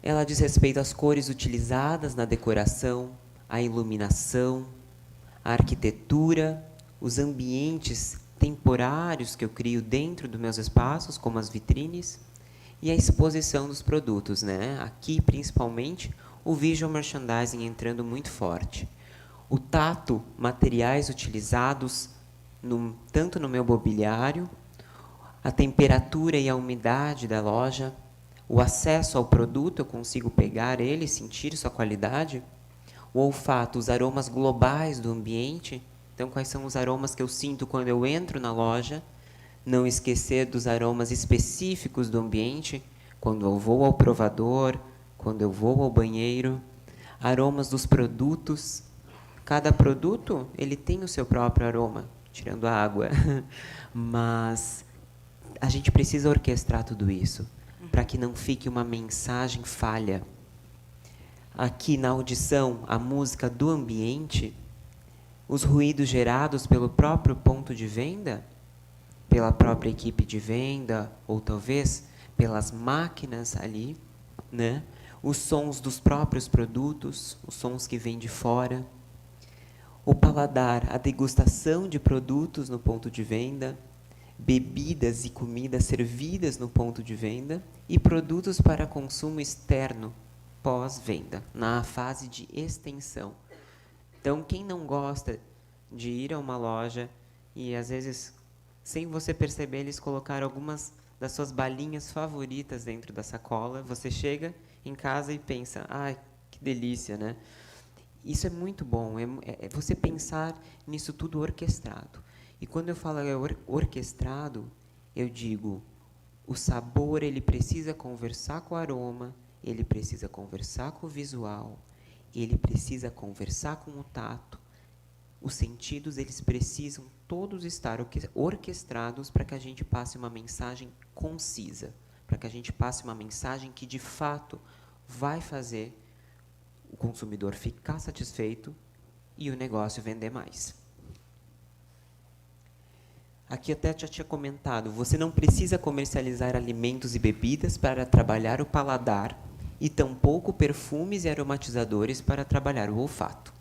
ela diz respeito às cores utilizadas na decoração, à iluminação, à arquitetura, os ambientes temporários que eu crio dentro dos meus espaços, como as vitrines, e a exposição dos produtos, né? Aqui, principalmente, o visual merchandising entrando muito forte. O tato, materiais utilizados tanto no meu mobiliário, a temperatura e a umidade da loja, o acesso ao produto, eu consigo pegar ele, sentir sua qualidade, O olfato, os aromas globais do ambiente. Então, quais são os aromas que eu sinto quando eu entro na loja? Não esquecer dos aromas específicos do ambiente, quando eu vou ao provador, quando eu vou ao banheiro. Aromas dos produtos. Cada produto, ele tem o seu próprio aroma, tirando a água. Mas a gente precisa orquestrar tudo isso, para que não fique uma mensagem falha. Aqui na audição, a música do ambiente, os ruídos gerados pelo próprio ponto de venda, pela própria equipe de venda, ou talvez pelas máquinas ali, né? Os sons dos próprios produtos, os sons que vêm de fora. O paladar, a degustação de produtos no ponto de venda, bebidas e comidas servidas no ponto de venda e produtos para consumo externo, pós-venda, na fase de extensão. Então, quem não gosta de ir a uma loja e, às vezes, sem você perceber, eles colocaram algumas das suas balinhas favoritas dentro da sacola, você chega em casa e pensa, ai, que delícia, né? Isso é muito bom, é você pensar nisso tudo orquestrado. E quando eu falo orquestrado, eu digo, o sabor ele precisa conversar com o aroma, ele precisa conversar com o visual, ele precisa conversar com o tato. Os sentidos eles precisam todos estar orquestrados para que a gente passe uma mensagem concisa, para que a gente passe uma mensagem que, de fato, vai fazer o consumidor ficar satisfeito e o negócio vender mais. Aqui até já tinha comentado, você não precisa comercializar alimentos e bebidas para trabalhar o paladar e tampouco perfumes e aromatizadores para trabalhar o olfato.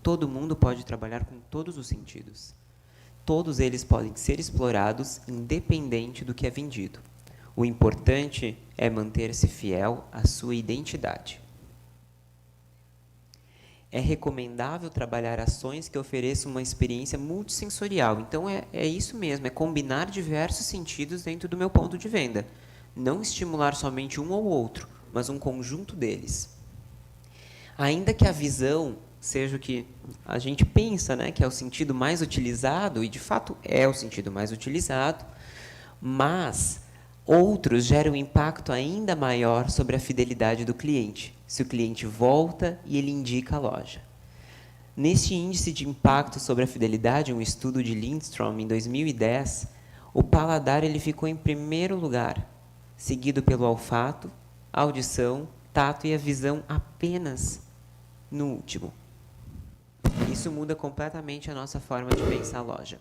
Todo mundo pode trabalhar com todos os sentidos. Todos eles podem ser explorados independente do que é vendido. O importante é manter-se fiel à sua identidade. É recomendável trabalhar ações que ofereçam uma experiência multissensorial. Então, é isso mesmo, é combinar diversos sentidos dentro do meu ponto de venda. Não estimular somente um ou outro, mas um conjunto deles. Ainda que a visão seja o que a gente pensa, né, que é o sentido mais utilizado, e de fato é o sentido mais utilizado, mas outros geram um impacto ainda maior sobre a fidelidade do cliente, se o cliente volta e ele indica a loja. Neste índice de impacto sobre a fidelidade, um estudo de Lindstrom, em 2010, o paladar ele ficou em primeiro lugar, seguido pelo olfato, audição, tato e a visão apenas no último. Isso muda completamente a nossa forma de pensar a loja.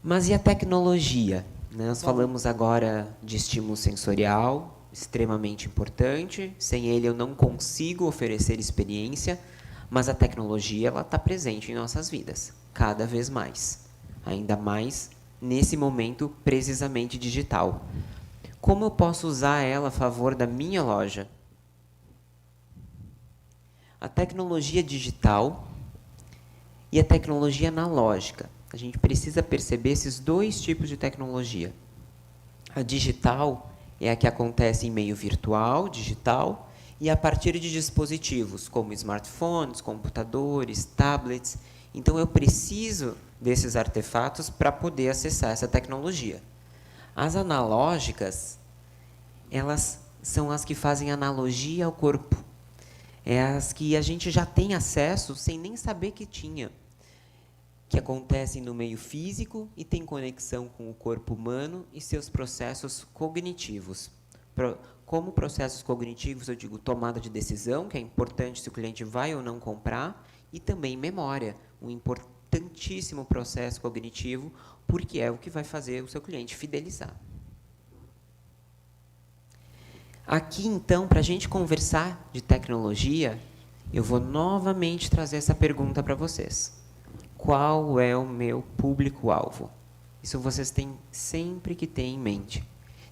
Mas e a tecnologia? Nós falamos agora de estímulo sensorial, extremamente importante. Sem ele eu não consigo oferecer experiência, mas a tecnologia ela está presente em nossas vidas, cada vez mais. Ainda mais nesse momento precisamente digital. Como eu posso usar ela a favor da minha loja? A tecnologia digital e a tecnologia analógica. A gente precisa perceber esses dois tipos de tecnologia. A digital é a que acontece em meio virtual, digital, e a partir de dispositivos como smartphones, computadores, tablets. Então, eu preciso desses artefatos para poder acessar essa tecnologia. As analógicas, elas são as que fazem analogia ao corpo. É as que a gente já tem acesso sem nem saber que tinha, que acontecem no meio físico e tem conexão com o corpo humano e seus processos cognitivos. Como processos cognitivos, eu digo tomada de decisão, que é importante se o cliente vai ou não comprar, e também memória, um importantíssimo processo cognitivo, porque é o que vai fazer o seu cliente fidelizar. Aqui, então, para a gente conversar de tecnologia, eu vou novamente trazer essa pergunta para vocês. Qual é o meu público-alvo? Isso vocês têm sempre que ter em mente.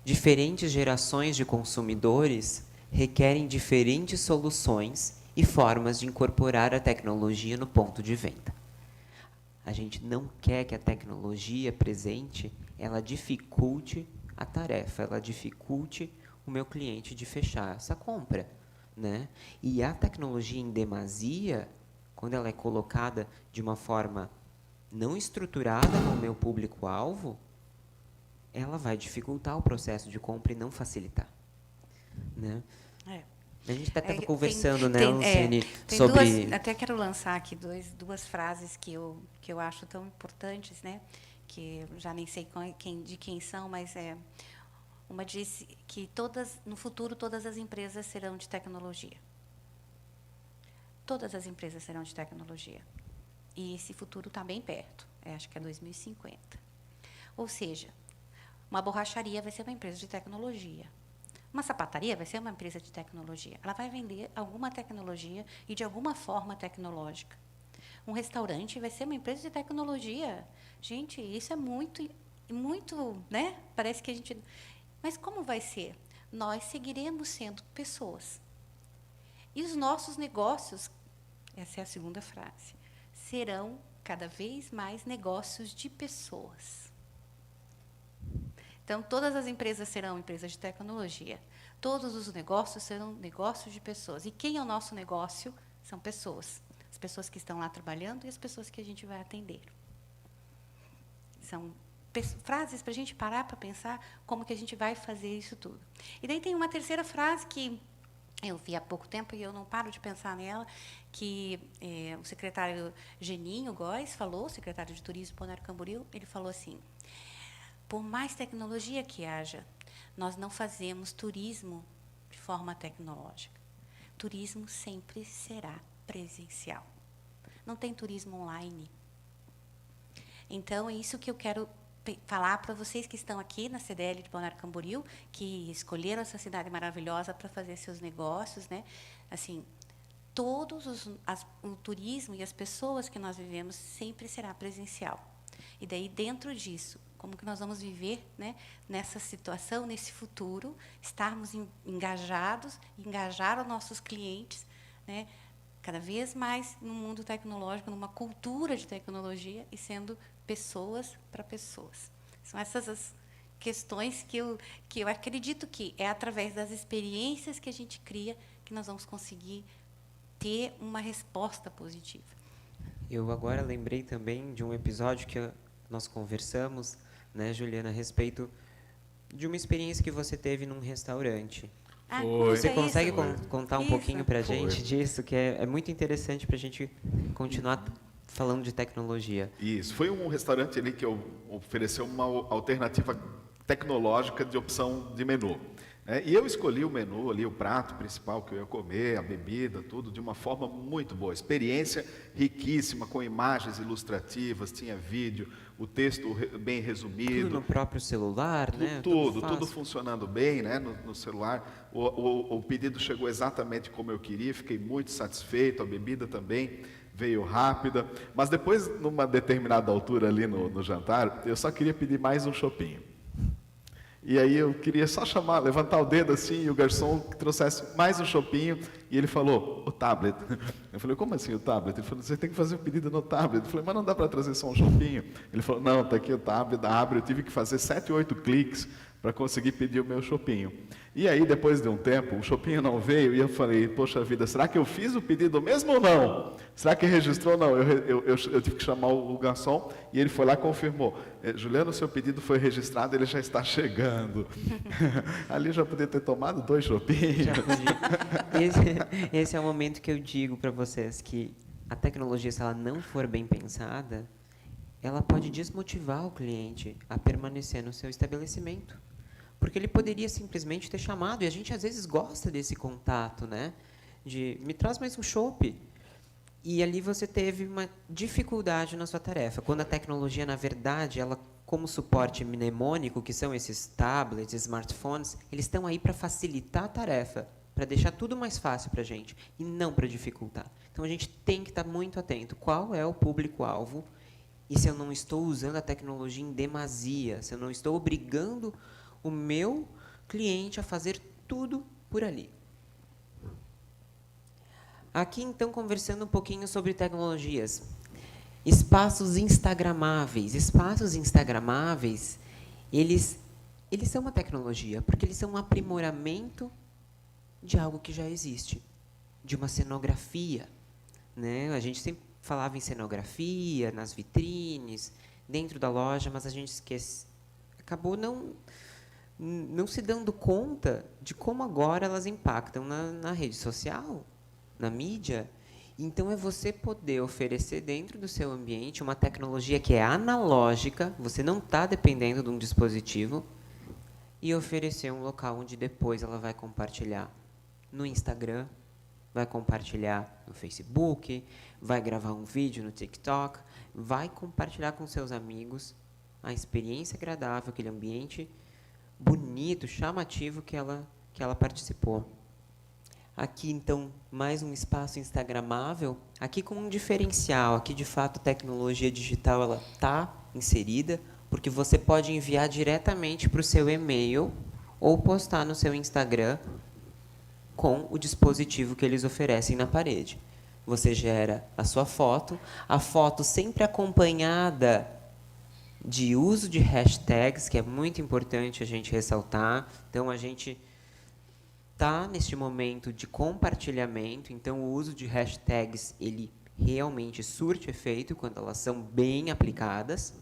Diferentes gerações de consumidores requerem diferentes soluções e formas de incorporar a tecnologia no ponto de venda. A gente não quer que a tecnologia presente ela dificulte a tarefa, ela dificulte o meu cliente de fechar essa compra. né? E a tecnologia em demasia, quando ela é colocada de uma forma não estruturada no meu público-alvo, ela vai dificultar o processo de compra e não facilitar, né? A gente até estava conversando, né, Luciane, sobre... Até quero lançar aqui duas frases que eu acho tão importantes, né? Que eu já nem sei de quem são, mas uma disse que no futuro todas as empresas serão de tecnologia. Todas as empresas serão de tecnologia. E esse futuro está bem perto. Acho que é 2050. Ou seja, uma borracharia vai ser uma empresa de tecnologia. Uma sapataria vai ser uma empresa de tecnologia. Ela vai vender alguma tecnologia e de alguma forma tecnológica. Um restaurante vai ser uma empresa de tecnologia. Gente, isso é muito, né? Parece que a gente... Mas como vai ser? Nós seguiremos sendo pessoas. E os nossos negócios, essa é a segunda frase, serão cada vez mais negócios de pessoas. Então, todas as empresas serão empresas de tecnologia. Todos os negócios serão negócios de pessoas. E quem é o nosso negócio? São pessoas. As pessoas que estão lá trabalhando e as pessoas que a gente vai atender. São frases para a gente parar para pensar como que a gente vai fazer isso tudo. E daí tem uma terceira frase que eu vi há pouco tempo e eu não paro de pensar nela, que o secretário Geninho Góes falou, o secretário de Turismo Balneário Camboriú, ele falou assim: por mais tecnologia que haja, nós não fazemos turismo de forma tecnológica. Turismo sempre será presencial. Não tem turismo online. Então, é isso que eu quero falar para vocês que estão aqui na CDL de Balneário Camboriú, que escolheram essa cidade maravilhosa para fazer seus negócios, né? Assim, o turismo e as pessoas que nós vivemos sempre será presencial. E daí, dentro disso, como que nós vamos viver, né, nessa situação, nesse futuro, estarmos engajados, engajar os nossos clientes, né, cada vez mais no mundo tecnológico, numa cultura de tecnologia e sendo pessoas para pessoas. São essas as questões que eu acredito que é através das experiências que a gente cria que nós vamos conseguir ter uma resposta positiva. Eu agora lembrei também de um episódio que nós conversamos, né, Juliana, a respeito de uma experiência que você teve num restaurante. Você consegue contar um pouquinho para a gente disso, que é muito interessante para a gente continuar falando de tecnologia? Isso, foi um restaurante ali que ofereceu uma alternativa tecnológica de opção de menu. E eu escolhi o menu ali, o prato principal que eu ia comer, a bebida, tudo, de uma forma muito boa. Experiência riquíssima, com imagens ilustrativas, tinha vídeo, o texto bem resumido. Tudo no próprio celular, né? Tudo funcionando bem, né, no celular. O pedido chegou exatamente como eu queria, fiquei muito satisfeito, a bebida também veio rápida. Mas depois, numa determinada altura ali no jantar, eu só queria pedir mais um chopinho. E aí eu queria só levantar o dedo assim, e o garçom que trouxesse mais um chopinho, e ele falou, o tablet. Eu falei, como assim o tablet? Ele falou, você tem que fazer o pedido no tablet. Eu falei, mas não dá para trazer só um chopinho? Ele falou, não, está aqui o tablet, abre. Eu tive que fazer 7, 8 cliques para conseguir pedir o meu chopinho. E aí, depois de um tempo, o chopinho não veio, e eu falei, poxa vida, será que eu fiz o pedido mesmo ou não? Será que registrou? Não, eu tive que chamar o garçom, e ele foi lá e confirmou. Juliano, o seu pedido foi registrado, ele já está chegando. Ali já podia ter tomado 2 chopinhos. Esse é o momento que eu digo para vocês que a tecnologia, se ela não for bem pensada, ela pode desmotivar o cliente a permanecer no seu estabelecimento. Porque ele poderia simplesmente ter chamado, e a gente às vezes gosta desse contato, né? De, me traz mais um chopp. E ali você teve uma dificuldade na sua tarefa. Quando a tecnologia, na verdade, ela, como suporte mnemônico, que são esses tablets, smartphones, eles estão aí para facilitar a tarefa, para deixar tudo mais fácil para a gente, e não para dificultar. Então, a gente tem que estar muito atento. Qual é o público-alvo? E se eu não estou usando a tecnologia em demasia, se eu não estou obrigando o meu cliente a fazer tudo por ali. Aqui, então, conversando um pouquinho sobre tecnologias. Espaços instagramáveis. Espaços instagramáveis, eles são uma tecnologia, porque eles são um aprimoramento de algo que já existe. de uma cenografia, né? A gente sempre falava em cenografia, nas vitrines, dentro da loja, mas a gente acabou não se dando conta de como agora elas impactam na rede social, na mídia. Então, é você poder oferecer dentro do seu ambiente uma tecnologia que é analógica, você não está dependendo de um dispositivo, e oferecer um local onde depois ela vai compartilhar no Instagram, vai compartilhar no Facebook, vai gravar um vídeo no TikTok, vai compartilhar com seus amigos a experiência agradável, aquele ambiente bonito, chamativo que ela participou. Aqui, então, mais um espaço instagramável, aqui com um diferencial, aqui, de fato, a tecnologia digital ela está inserida, porque você pode enviar diretamente para o seu e-mail ou postar no seu Instagram com o dispositivo que eles oferecem na parede. Você gera a sua foto, a foto sempre acompanhada de uso de hashtags, que é muito importante a gente ressaltar. Então, a gente está neste momento de compartilhamento, então o uso de hashtags ele realmente surte efeito quando elas são bem aplicadas,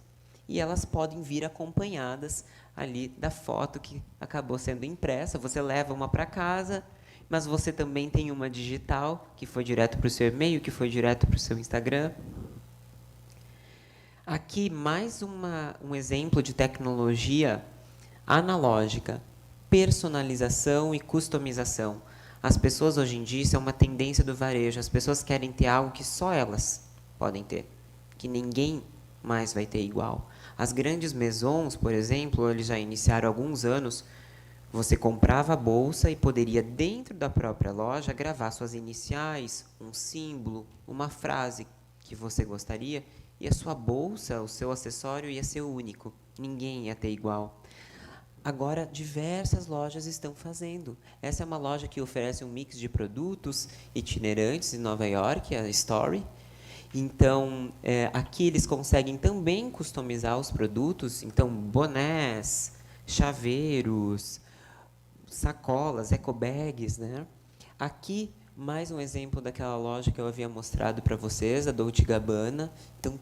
e elas podem vir acompanhadas ali da foto que acabou sendo impressa. Você leva uma para casa, mas você também tem uma digital, que foi direto para o seu e-mail, que foi direto para o seu Instagram. Aqui, mais um exemplo de tecnologia analógica, personalização e customização. As pessoas, hoje em dia, isso é uma tendência do varejo, as pessoas querem ter algo que só elas podem ter, que ninguém mais vai ter igual. As grandes maisons, por exemplo, eles já iniciaram há alguns anos, você comprava a bolsa e poderia, dentro da própria loja, gravar suas iniciais, um símbolo, uma frase que você gostaria, e a sua bolsa, o seu acessório ia ser único. Ninguém ia ter igual. Agora, diversas lojas estão fazendo. Essa é uma loja que oferece um mix de produtos itinerantes em Nova York, a Story. Então, aqui eles conseguem também customizar os produtos. Então, bonés, chaveiros, sacolas, ecobags, né? Aqui, mais um exemplo daquela loja que eu havia mostrado para vocês, a Dolce & Gabbana. Então,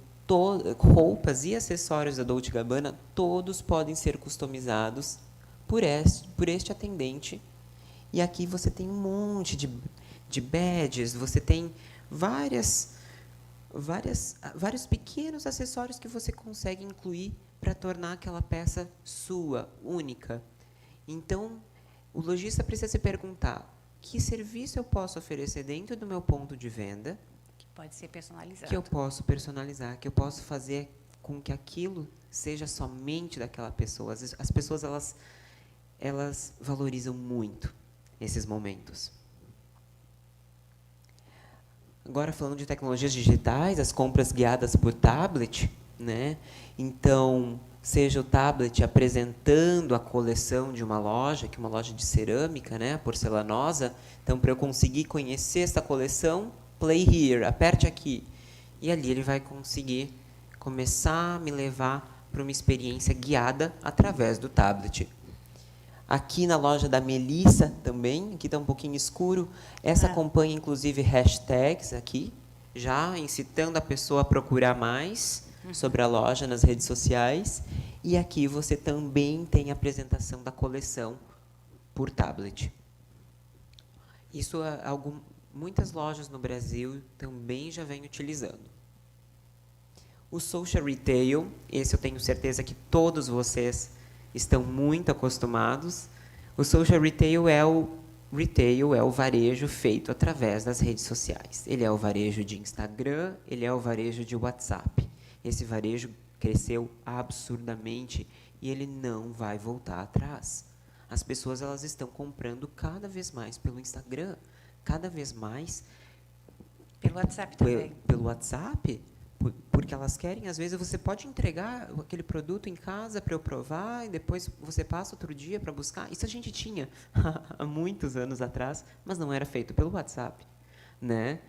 roupas e acessórios da Dolce & Gabbana, todos podem ser customizados por este atendente. E aqui você tem um monte de badges, você tem vários pequenos acessórios que você consegue incluir para tornar aquela peça sua, única. Então, o lojista precisa se perguntar: que serviço eu posso oferecer dentro do meu ponto de venda Que pode ser personalizado. que eu posso personalizar, que eu posso fazer com que aquilo seja somente daquela pessoa. As pessoas elas valorizam muito esses momentos. Agora, falando de tecnologias digitais, as compras guiadas por tablet, né? Então, seja o tablet apresentando a coleção de uma loja, que é uma loja de cerâmica, né, porcelanosa. Então, para eu conseguir conhecer essa coleção, play here, aperte aqui. E ali ele vai conseguir começar a me levar para uma experiência guiada através do tablet. Aqui na loja da Melissa também, aqui está um pouquinho escuro, essa acompanha inclusive hashtags aqui, já incitando a pessoa a procurar mais sobre a loja nas redes sociais. E aqui você também tem a apresentação da coleção por tablet. Isso muitas lojas no Brasil também já vêm utilizando. O social retail, esse eu tenho certeza que todos vocês estão muito acostumados. O social retail é o varejo feito através das redes sociais. Ele é o varejo de Instagram, ele é o varejo de WhatsApp. Esse varejo cresceu absurdamente e ele não vai voltar atrás. As pessoas elas estão comprando cada vez mais pelo Instagram, cada vez mais Pelo WhatsApp também. pelo WhatsApp, porque elas querem, às vezes, você pode entregar aquele produto em casa para eu provar, e depois você passa outro dia para buscar. Isso a gente tinha há muitos anos atrás, mas não era feito pelo WhatsApp, né?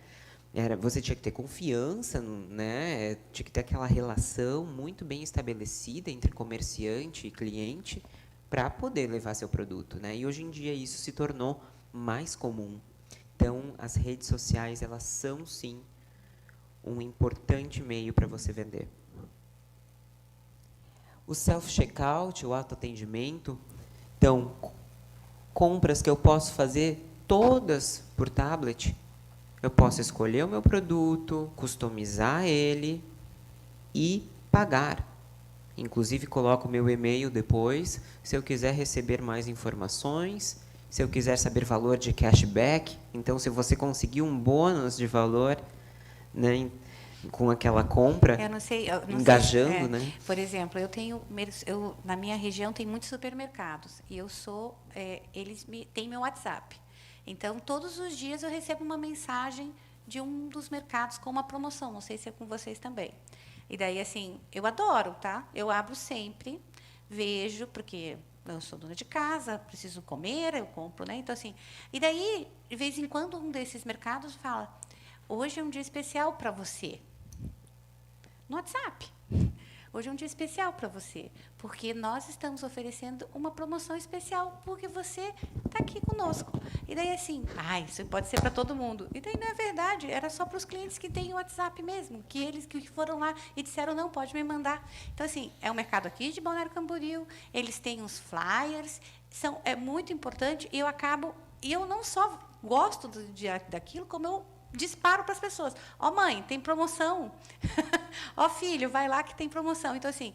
Você tinha que ter confiança, né? Tinha que ter aquela relação muito bem estabelecida entre comerciante e cliente para poder levar seu produto, né? E hoje em dia isso se tornou mais comum. Então, as redes sociais, elas são, sim, um importante meio para você vender. O self-checkout, o autoatendimento, então, compras que eu posso fazer todas por tablet. Eu posso escolher o meu produto, customizar ele e pagar. Inclusive, coloco o meu e-mail depois, se eu quiser receber mais informações, se eu quiser saber valor de cashback. Então, se você conseguir um bônus de valor, né, com aquela compra, Eu não sei, engajando, né? Por exemplo, na minha região tem muitos supermercados e eles têm meu WhatsApp. Então, todos os dias eu recebo uma mensagem de um dos mercados com uma promoção. Não sei se é com vocês também. E daí, assim, eu adoro, tá? Eu abro sempre, vejo, porque eu sou dona de casa, preciso comer, eu compro, né? Então, assim, e daí, de vez em quando, um desses mercados fala: hoje é um dia especial para você. No WhatsApp. Hoje é um dia especial para você, porque nós estamos oferecendo uma promoção especial, porque você está aqui conosco. E daí, assim, isso pode ser para todo mundo. E daí não é verdade, era só para os clientes que têm o WhatsApp mesmo, que eles que foram lá e disseram, não, pode me mandar. Então, assim, é um mercado aqui de Balneário Camboriú, eles têm os flyers, é muito importante, e eu não só gosto daquilo, como eu disparo para as pessoas. Mãe, tem promoção. Filho, vai lá que tem promoção. Então, assim,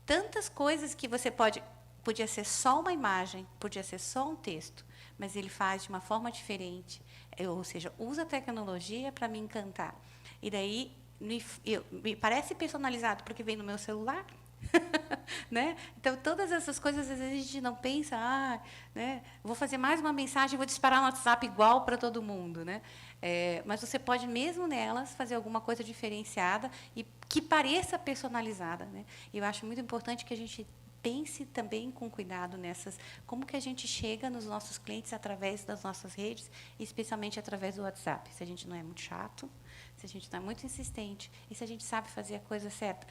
tantas coisas que você podia ser só uma imagem, podia ser só um texto, mas ele faz de uma forma diferente, ou seja, usa a tecnologia para me encantar. E daí, me parece personalizado, porque vem no meu celular. Né? Então, todas essas coisas, às vezes, a gente não pensa, né? Vou fazer mais uma mensagem, vou disparar no WhatsApp igual para todo mundo. Né? Mas você pode, mesmo nelas, fazer alguma coisa diferenciada e que pareça personalizada. Né? E eu acho muito importante que a gente pense também com cuidado como que a gente chega nos nossos clientes através das nossas redes, especialmente através do WhatsApp. Se a gente não é muito chato, se a gente não é muito insistente e se a gente sabe fazer a coisa certa.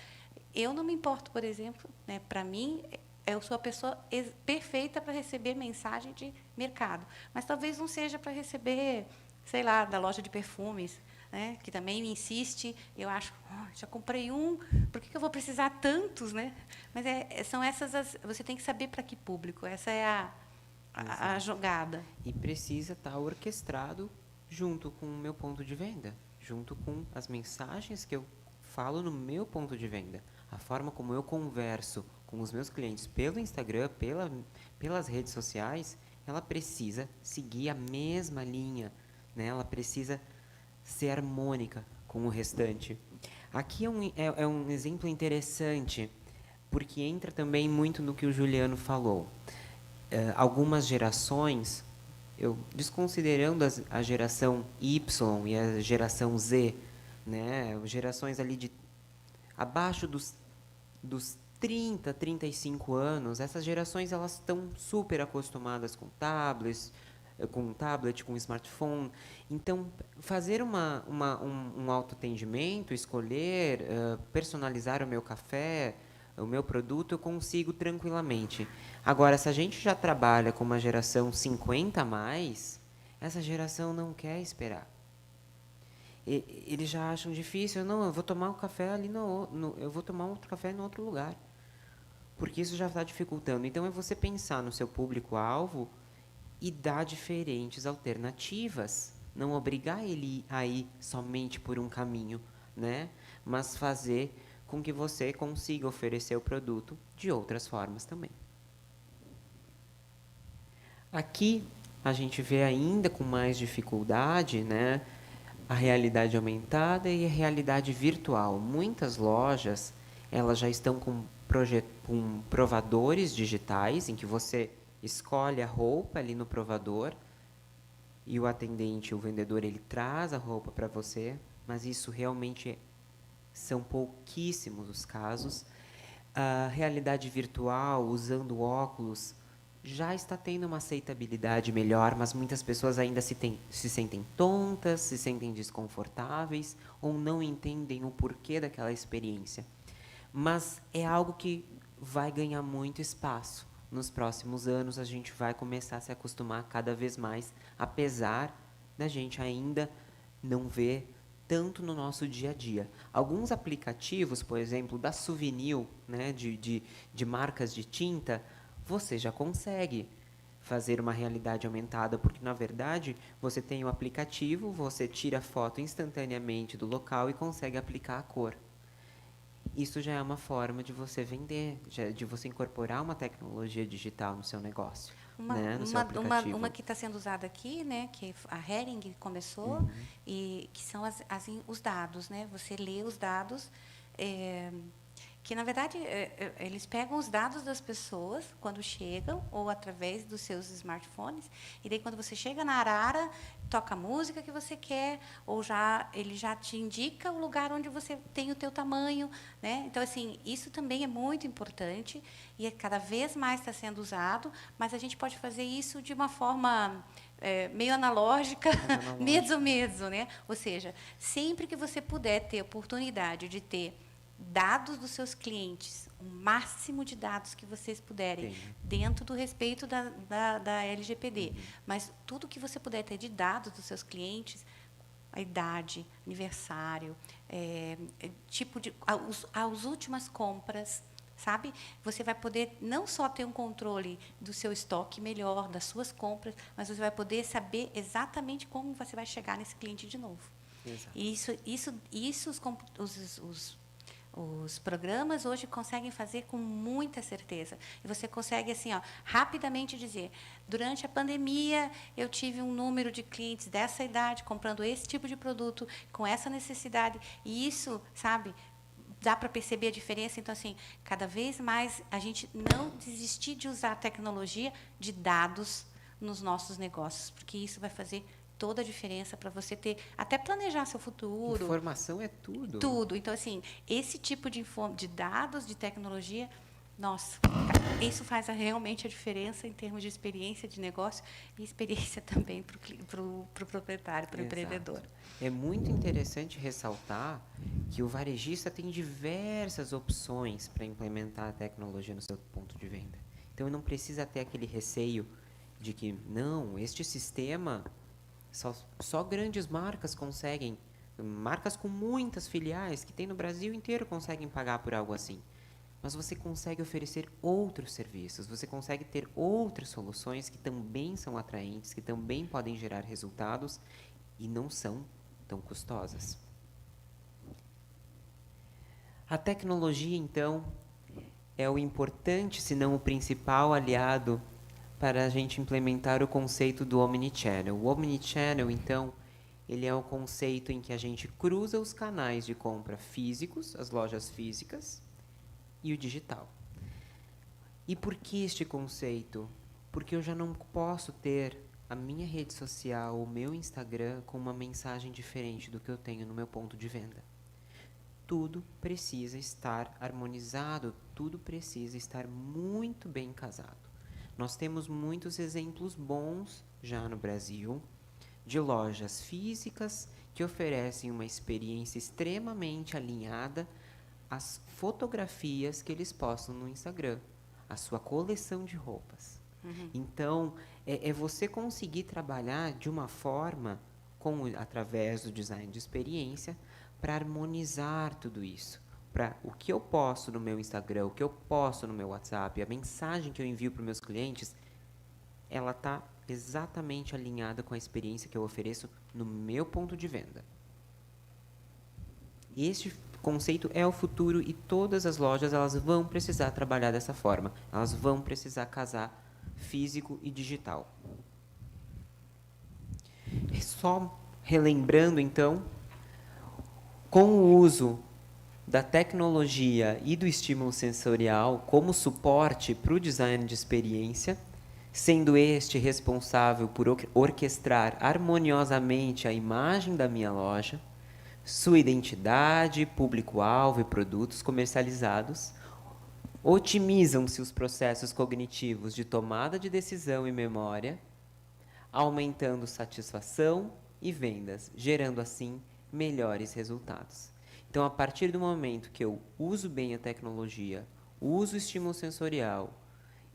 Eu não me importo, por exemplo, né, para mim, eu sou a pessoa perfeita para receber mensagem de mercado, mas talvez não seja para receber, sei lá, da loja de perfumes, né, que também me insiste. Eu acho, já comprei por que eu vou precisar tantos, né? Mas são essas você tem que saber para que público. Essa é a jogada. E precisa estar orquestrado junto com o meu ponto de venda, junto com as mensagens que eu falo no meu ponto de venda. A forma como eu converso com os meus clientes pelo Instagram, pelas redes sociais, ela precisa seguir a mesma linha, né? Ela precisa ser harmônica com o restante. Aqui é um exemplo interessante, porque entra também muito no que o Juliano falou. Algumas gerações, desconsiderando a geração Y e a geração Z, né? Gerações ali abaixo dos 30, 35 anos, essas gerações elas estão super acostumadas com tablets, com smartphone. Então, fazer um autoatendimento, escolher, personalizar o meu café, o meu produto, eu consigo tranquilamente. Agora, se a gente já trabalha com uma geração 50 a mais, essa geração não quer esperar. Eles já acham difícil. Não, eu vou tomar um café ali eu vou tomar outro café em outro lugar, porque isso já está dificultando. Então, é você pensar no seu público-alvo e dar diferentes alternativas. Não obrigar ele a ir somente por um caminho, né? Mas fazer com que você consiga oferecer o produto de outras formas também. Aqui, a gente vê ainda com mais dificuldade, né, a realidade aumentada e a realidade virtual. Muitas lojas, elas já estão com provadores digitais, em que você escolhe a roupa ali no provador e o atendente, o vendedor, ele traz a roupa para você, mas isso realmente são pouquíssimos os casos. A realidade virtual, usando óculos, já está tendo uma aceitabilidade melhor, mas muitas pessoas ainda se sentem tontas, se sentem desconfortáveis ou não entendem o porquê daquela experiência. Mas é algo que vai ganhar muito espaço. Nos próximos anos, a gente vai começar a se acostumar cada vez mais, apesar da gente ainda não ver tanto no nosso dia a dia. Alguns aplicativos, por exemplo, da Souvenir, né, de marcas de tinta, você já consegue fazer uma realidade aumentada, porque, na verdade, você tem o aplicativo, você tira a foto instantaneamente do local e consegue aplicar a cor. Isso já é uma forma de você vender, de você incorporar uma tecnologia digital no seu negócio, né, no seu aplicativo. Uma que está sendo usada aqui, né, que a Hering começou, e que são os dados, né? Você lê os dados, que na verdade eles pegam os dados das pessoas quando chegam ou através dos seus smartphones, e daí quando você chega na arara, toca a música que você quer, ou ele já te indica o lugar onde você tem o teu tamanho, né? Então assim, isso também é muito importante e cada vez mais está sendo usado, mas a gente pode fazer isso de uma forma meio analógica, mesmo, né? Ou seja, sempre que você puder ter oportunidade de ter dados dos seus clientes, o máximo de dados que vocês puderem, dentro do respeito da LGPD. Mas tudo que você puder ter de dados dos seus clientes, a idade, aniversário, as últimas compras, sabe? Você vai poder não só ter um controle do seu estoque melhor, das suas compras, mas você vai poder saber exatamente como você vai chegar nesse cliente de novo. Exato. E isso os programas hoje conseguem fazer com muita certeza. E você consegue, assim, rapidamente dizer, durante a pandemia, eu tive um número de clientes dessa idade, comprando esse tipo de produto, com essa necessidade. E isso, sabe, dá para perceber a diferença. Então, assim, cada vez mais a gente não desistir de usar a tecnologia de dados nos nossos negócios, porque isso vai fazer toda a diferença para você até planejar seu futuro. Informação é tudo. Tudo. Então, assim, esse tipo de dados, de tecnologia, nossa, isso faz realmente a diferença em termos de experiência de negócio e experiência também para o proprietário, para o empreendedor. É muito interessante ressaltar que o varejista tem diversas opções para implementar a tecnologia no seu ponto de venda. Então, não precisa ter aquele receio de que, não, este sistema... Só grandes marcas conseguem, marcas com muitas filiais que tem no Brasil inteiro conseguem pagar por algo assim. Mas você consegue oferecer outros serviços, você consegue ter outras soluções que também são atraentes, que também podem gerar resultados e não são tão custosas. A tecnologia, então, é o importante, se não o principal aliado para a gente implementar o conceito do Omnichannel. O Omnichannel, então, ele é o conceito em que a gente cruza os canais de compra físicos, as lojas físicas, e o digital. E por que este conceito? Porque eu já não posso ter a minha rede social, o meu Instagram, com uma mensagem diferente do que eu tenho no meu ponto de venda. Tudo precisa estar harmonizado, tudo precisa estar muito bem casado. Nós temos muitos exemplos bons já no Brasil de lojas físicas que oferecem uma experiência extremamente alinhada às fotografias que eles postam no Instagram, a sua coleção de roupas. Então, é você conseguir trabalhar de uma forma, através do design de experiência, para harmonizar tudo isso. Para o que eu posto no meu Instagram, o que eu posto no meu WhatsApp, a mensagem que eu envio para os meus clientes, ela está exatamente alinhada com a experiência que eu ofereço no meu ponto de venda. Este conceito é o futuro e todas as lojas elas vão precisar trabalhar dessa forma. Elas vão precisar casar físico e digital. Só relembrando, então, com o uso da tecnologia e do estímulo sensorial como suporte para o design de experiência, sendo este responsável por orquestrar harmoniosamente a imagem da minha loja, sua identidade, público-alvo e produtos comercializados, otimizam-se os processos cognitivos de tomada de decisão e memória, aumentando satisfação e vendas, gerando assim melhores resultados. Então, a partir do momento que eu uso bem a tecnologia, uso o estímulo sensorial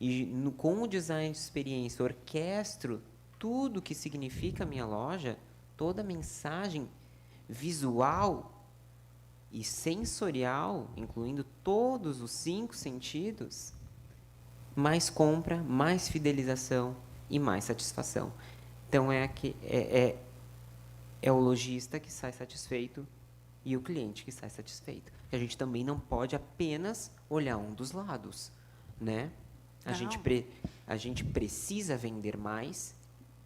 e com o design de experiência orquestro tudo que significa a minha loja, toda a mensagem visual e sensorial, incluindo todos os 5 sentidos, mais compra, mais fidelização e mais satisfação. Então, é o lojista que sai satisfeito e o cliente que sai satisfeito. A gente também não pode apenas olhar um dos lados, né? A gente precisa vender mais,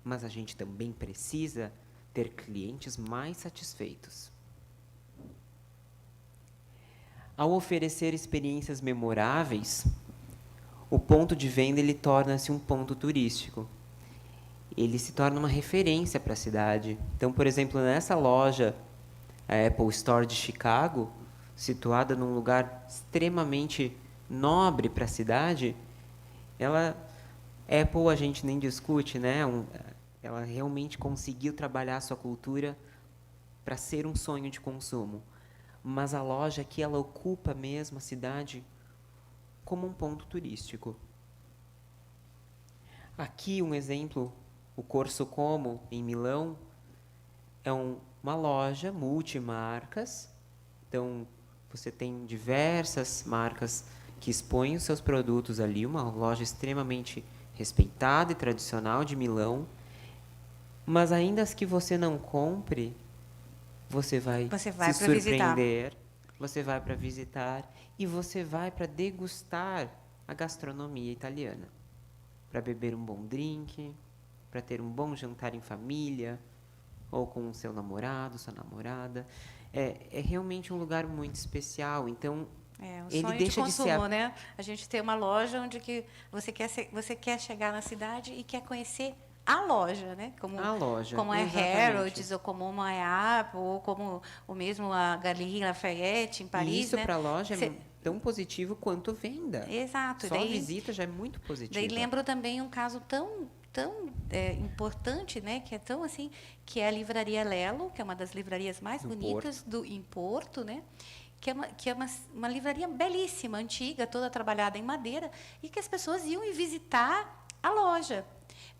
mas a gente também precisa ter clientes mais satisfeitos. Ao oferecer experiências memoráveis, o ponto de venda ele torna-se um ponto turístico. Ele se torna uma referência para a cidade. Então, por exemplo, nessa loja, a Apple Store de Chicago, situada num lugar extremamente nobre para a cidade, Apple a gente nem discute, né? Ela realmente conseguiu trabalhar a sua cultura para ser um sonho de consumo. Mas a loja aqui, ela ocupa mesmo a cidade como um ponto turístico. Aqui um exemplo, o Corso Como, em Milão, é uma loja multimarcas. Então, você tem diversas marcas que expõem os seus produtos ali, uma loja extremamente respeitada e tradicional de Milão. Mas ainda que você não compre, você vai se surpreender, você vai para visitar e você vai para degustar a gastronomia italiana, para beber um bom drink, para ter um bom jantar em família, ou com o seu namorado, sua namorada. É realmente um lugar muito especial. Então, o ele sonho deixa de consumo, de ser né? A gente tem uma loja onde que você quer chegar na cidade e quer conhecer a loja, né? Como é Harrods, ou como uma Apple, ou como o mesmo a Galeries Lafayette em Paris. E isso, né? para a loja é tão positivo quanto venda. Exato. Só a visita já é muito positiva. Daí lembro também um caso tão importante, né? Que é tão assim, que é a Livraria Lelo, que é uma das livrarias mais bonitas em Porto, né? Que é uma livraria belíssima, antiga, toda trabalhada em madeira, e que as pessoas iam visitar a loja.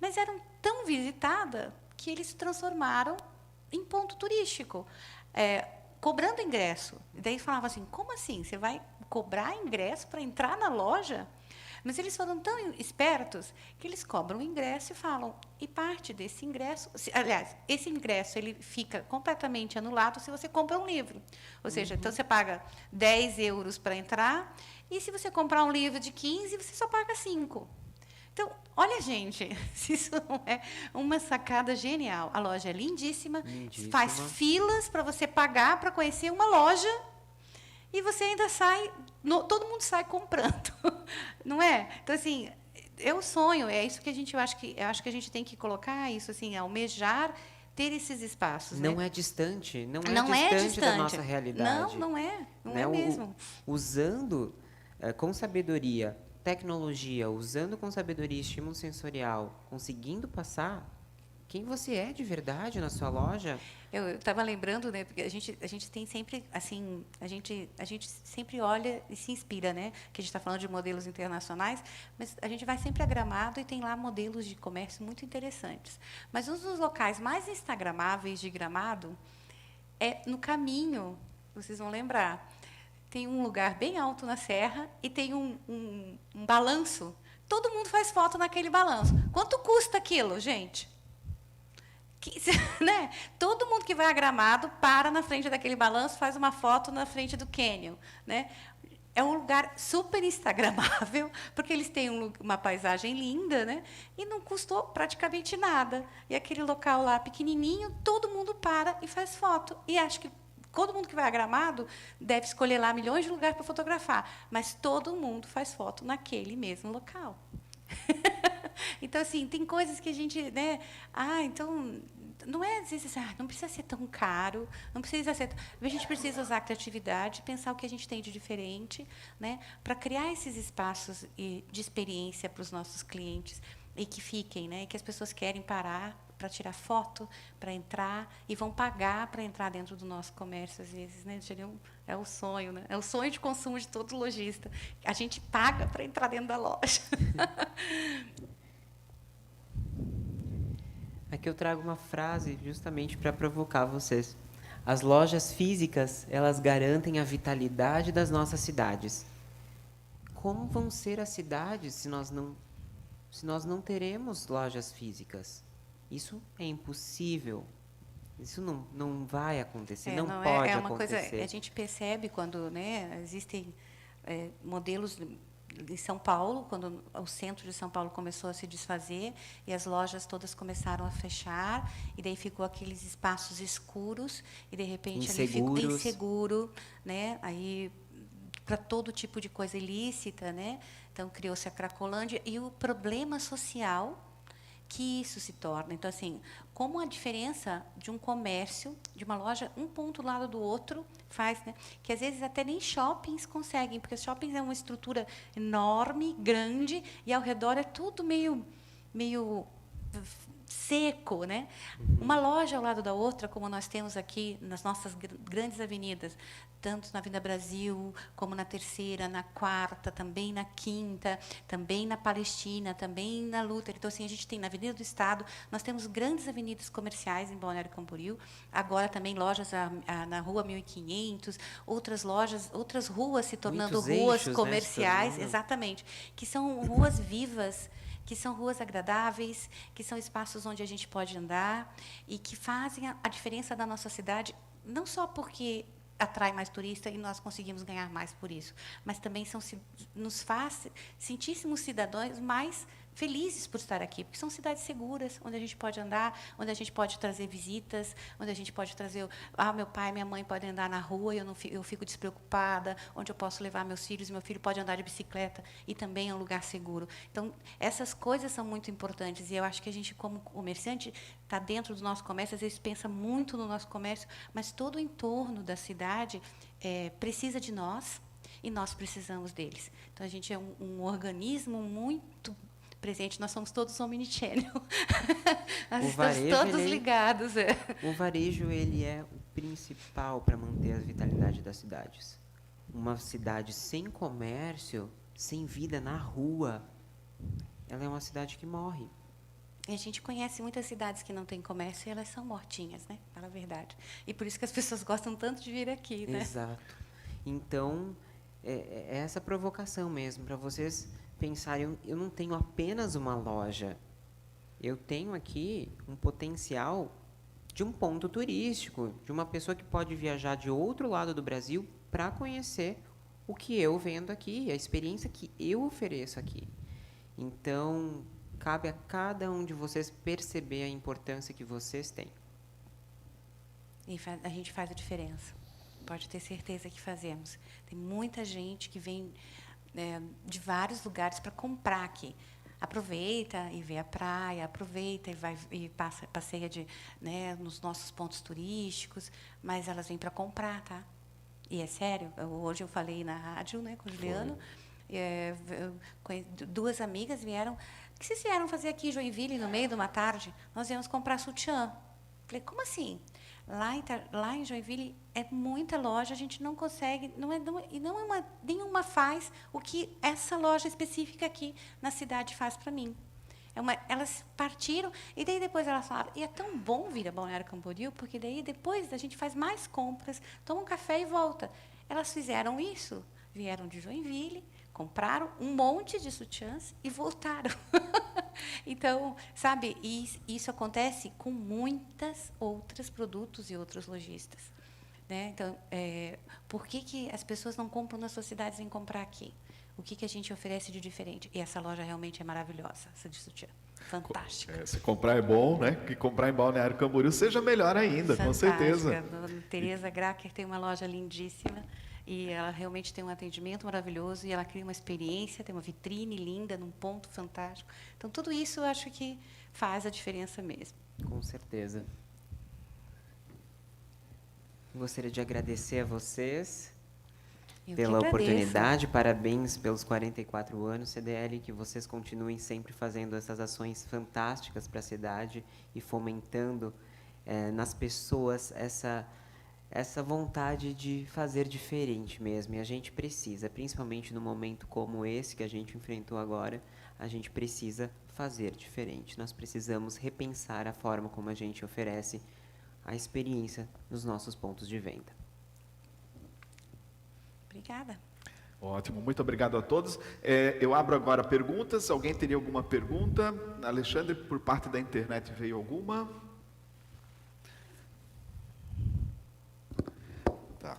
Mas eram tão visitada que eles se transformaram em ponto turístico, cobrando ingresso. E daí falava assim, como assim? Você vai cobrar ingresso para entrar na loja? Mas eles foram tão espertos que eles cobram o ingresso e falam, e parte desse ingresso... Aliás, esse ingresso ele fica completamente anulado se você compra um livro. Ou seja, então você paga 10 euros para entrar, e se você comprar um livro de 15, você só paga 5. Então, olha, gente, se isso não é uma sacada genial. A loja é lindíssima. Faz filas para você pagar para conhecer uma loja e você ainda sai, todo mundo sai comprando, não é? Então, assim, é o sonho, é isso que eu acho que a gente tem que colocar isso, assim, almejar ter esses espaços. Não né? é distante, não é distante da nossa realidade. Não é mesmo. Usando com sabedoria tecnologia, usando com sabedoria estímulo sensorial, conseguindo passar quem você é de verdade na sua loja. Eu estava lembrando, né, porque a gente tem sempre, assim, a gente sempre olha e se inspira, né, que a gente está falando de modelos internacionais, mas a gente vai sempre a Gramado e tem lá modelos de comércio muito interessantes. Mas um dos locais mais instagramáveis de Gramado é no caminho, vocês vão lembrar. Tem um lugar bem alto na serra e tem um balanço. Todo mundo faz foto naquele balanço. Quanto custa aquilo, gente? Né? Todo mundo que vai a Gramado para na frente daquele balanço, faz uma foto na frente do cânion. Né? É um lugar super instagramável, porque eles têm uma paisagem linda, né? E não custou praticamente nada. E aquele local lá pequenininho, todo mundo para e faz foto. E acho que todo mundo que vai a Gramado deve escolher lá milhões de lugares para fotografar, mas todo mundo faz foto naquele mesmo local. Então, assim, tem coisas que a gente, né? Então não é às vezes, não precisa ser tão caro, não precisa ser. A gente precisa usar a criatividade, pensar o que a gente tem de diferente, né? Para criar esses espaços de experiência para os nossos clientes e que fiquem, né? E que as pessoas querem parar para tirar foto, para entrar, e vão pagar para entrar dentro do nosso comércio, às vezes. Né? É o sonho, né? É o sonho de consumo de todo lojista. A gente paga para entrar dentro da loja. Aqui eu trago uma frase justamente para provocar vocês. As lojas físicas, elas garantem a vitalidade das nossas cidades. Como vão ser as cidades se nós não teremos lojas físicas? Isso é impossível. Isso não vai acontecer, não pode uma coisa, acontecer. a gente percebe quando, né, existem modelos em São Paulo, quando o centro de São Paulo começou a se desfazer e as lojas todas começaram a fechar, e daí ficou aqueles espaços escuros e de repente ali ficou inseguro, né? Aí para todo tipo de coisa ilícita, né? Então criou-se a Cracolândia e o problema social que isso se torna. Então, assim, como a diferença de um comércio, de uma loja, um ponto do lado do outro, faz, né? Que às vezes até nem shoppings conseguem, porque shoppings é uma estrutura enorme, grande, e ao redor é tudo meio seco, né? Uma loja ao lado da outra, como nós temos aqui nas nossas grandes avenidas, tanto na Avenida Brasil, como na Terceira, na Quarta, também na Quinta, também na Palestina, também na Luther. Então, assim, a gente tem na Avenida do Estado, nós temos grandes avenidas comerciais em Balneário Camboriú, agora também lojas na Rua 1500, outras lojas, outras ruas se tornando Muitos ruas eixos, comerciais, né, exatamente, que são ruas vivas, que são ruas agradáveis, que são espaços onde a gente pode andar e que fazem a diferença da nossa cidade, não só porque atrai mais turista e nós conseguimos ganhar mais por isso, mas também nos faz sentíssimos cidadãos mais felizes por estar aqui, porque são cidades seguras, onde a gente pode andar, onde a gente pode trazer visitas, onde a gente pode trazer, meu pai e minha mãe podem andar na rua e eu fico despreocupada, onde eu posso levar meus filhos, meu filho pode andar de bicicleta e também é um lugar seguro. Então, essas coisas são muito importantes e eu acho que a gente, como comerciante, está dentro do nosso comércio, às vezes pensa muito no nosso comércio, mas todo o entorno da cidade precisa de nós e nós precisamos deles. Então, a gente é um organismo muito presente, nós somos todos omnichannel. Nós estamos todos ligados. O varejo ele é o principal para manter a vitalidade das cidades. Uma cidade sem comércio, sem vida na rua, ela é uma cidade que morre. E a gente conhece muitas cidades que não têm comércio e elas são mortinhas, né? Fala a verdade. E por isso que as pessoas gostam tanto de vir aqui, né? Exato. Então, é essa provocação mesmo, para vocês pensarem, eu não tenho apenas uma loja, eu tenho aqui um potencial de um ponto turístico, de uma pessoa que pode viajar de outro lado do Brasil para conhecer o que eu vendo aqui, a experiência que eu ofereço aqui. Então, cabe a cada um de vocês perceber a importância que vocês têm. E a gente faz a diferença. Pode ter certeza que fazemos. Tem muita gente que vem de vários lugares para comprar aqui. Aproveita e vê a praia, aproveita e vai e passeia nos nossos pontos turísticos, mas elas vêm para comprar, tá? E é sério. Hoje eu falei na rádio, né, com o Juliano. Duas amigas vieram. O que vocês vieram fazer aqui em Joinville no meio de uma tarde? Nós viemos comprar sutiã. Falei, como assim? Lá em Joinville é muita loja, a gente não consegue, nenhuma faz o que essa loja específica aqui na cidade faz para mim. Elas partiram, e daí depois elas falaram, e é tão bom vir a Balneário Camboriú, porque daí depois a gente faz mais compras, toma um café e volta. Elas fizeram isso, vieram de Joinville, compraram um monte de sutiãs e voltaram. Então, sabe, isso acontece com muitas outros produtos e outros lojistas, né? Então, por que as pessoas não compram nas suas cidades e vêm comprar aqui? O que a gente oferece de diferente? E essa loja realmente é maravilhosa, essa de sutiã. Fantástica. Se comprar é bom, né? Que comprar em Balneário Camboriú seja melhor ainda, Fantástica. com certeza. Dona Tereza Gracker tem uma loja lindíssima. E ela realmente tem um atendimento maravilhoso e ela cria uma experiência, tem uma vitrine linda, num ponto fantástico. Então, tudo isso eu acho que faz a diferença mesmo. Com certeza. Gostaria de agradecer a vocês pela oportunidade. Parabéns pelos 44 anos, CDL, que vocês continuem sempre fazendo essas ações fantásticas para a cidade e fomentando nas pessoas essa vontade de fazer diferente mesmo. E a gente precisa, principalmente num momento como esse que a gente enfrentou agora, a gente precisa fazer diferente. Nós precisamos repensar a forma como a gente oferece a experiência nos nossos pontos de venda. Obrigada. Ótimo, muito obrigado a todos. Eu abro agora perguntas. Alguém teria alguma pergunta? Alexandre, por parte da internet veio alguma? Tá.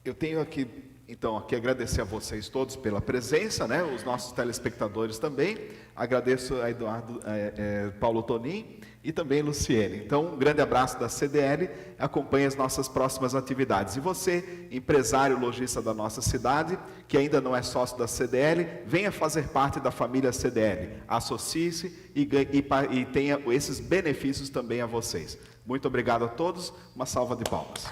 Eu tenho aqui, então, agradecer a vocês todos pela presença, né? Os nossos telespectadores também. Agradeço a Eduardo, Paulo Tonin e também Luciene. Então, um grande abraço da CDL. Acompanhe as nossas próximas atividades. E você, empresário lojista da nossa cidade, que ainda não é sócio da CDL, venha fazer parte da família CDL. Associe-se e tenha esses benefícios também a vocês. Muito obrigado a todos. Uma salva de palmas.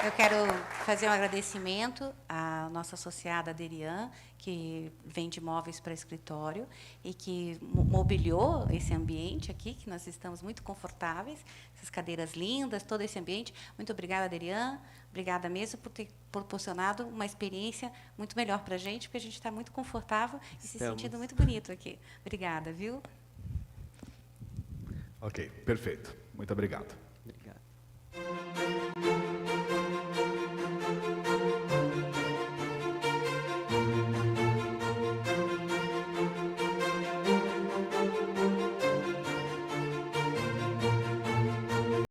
Eu quero fazer um agradecimento à nossa associada Derian, que vende móveis para escritório e que mobiliou esse ambiente aqui, que nós estamos muito confortáveis, essas cadeiras lindas, todo esse ambiente. Muito obrigada, Derian. Obrigada mesmo por ter proporcionado uma experiência muito melhor para a gente, porque a gente está muito confortável e se sentindo muito bonito aqui. Obrigada, viu? Ok, perfeito. Muito obrigado. Obrigado.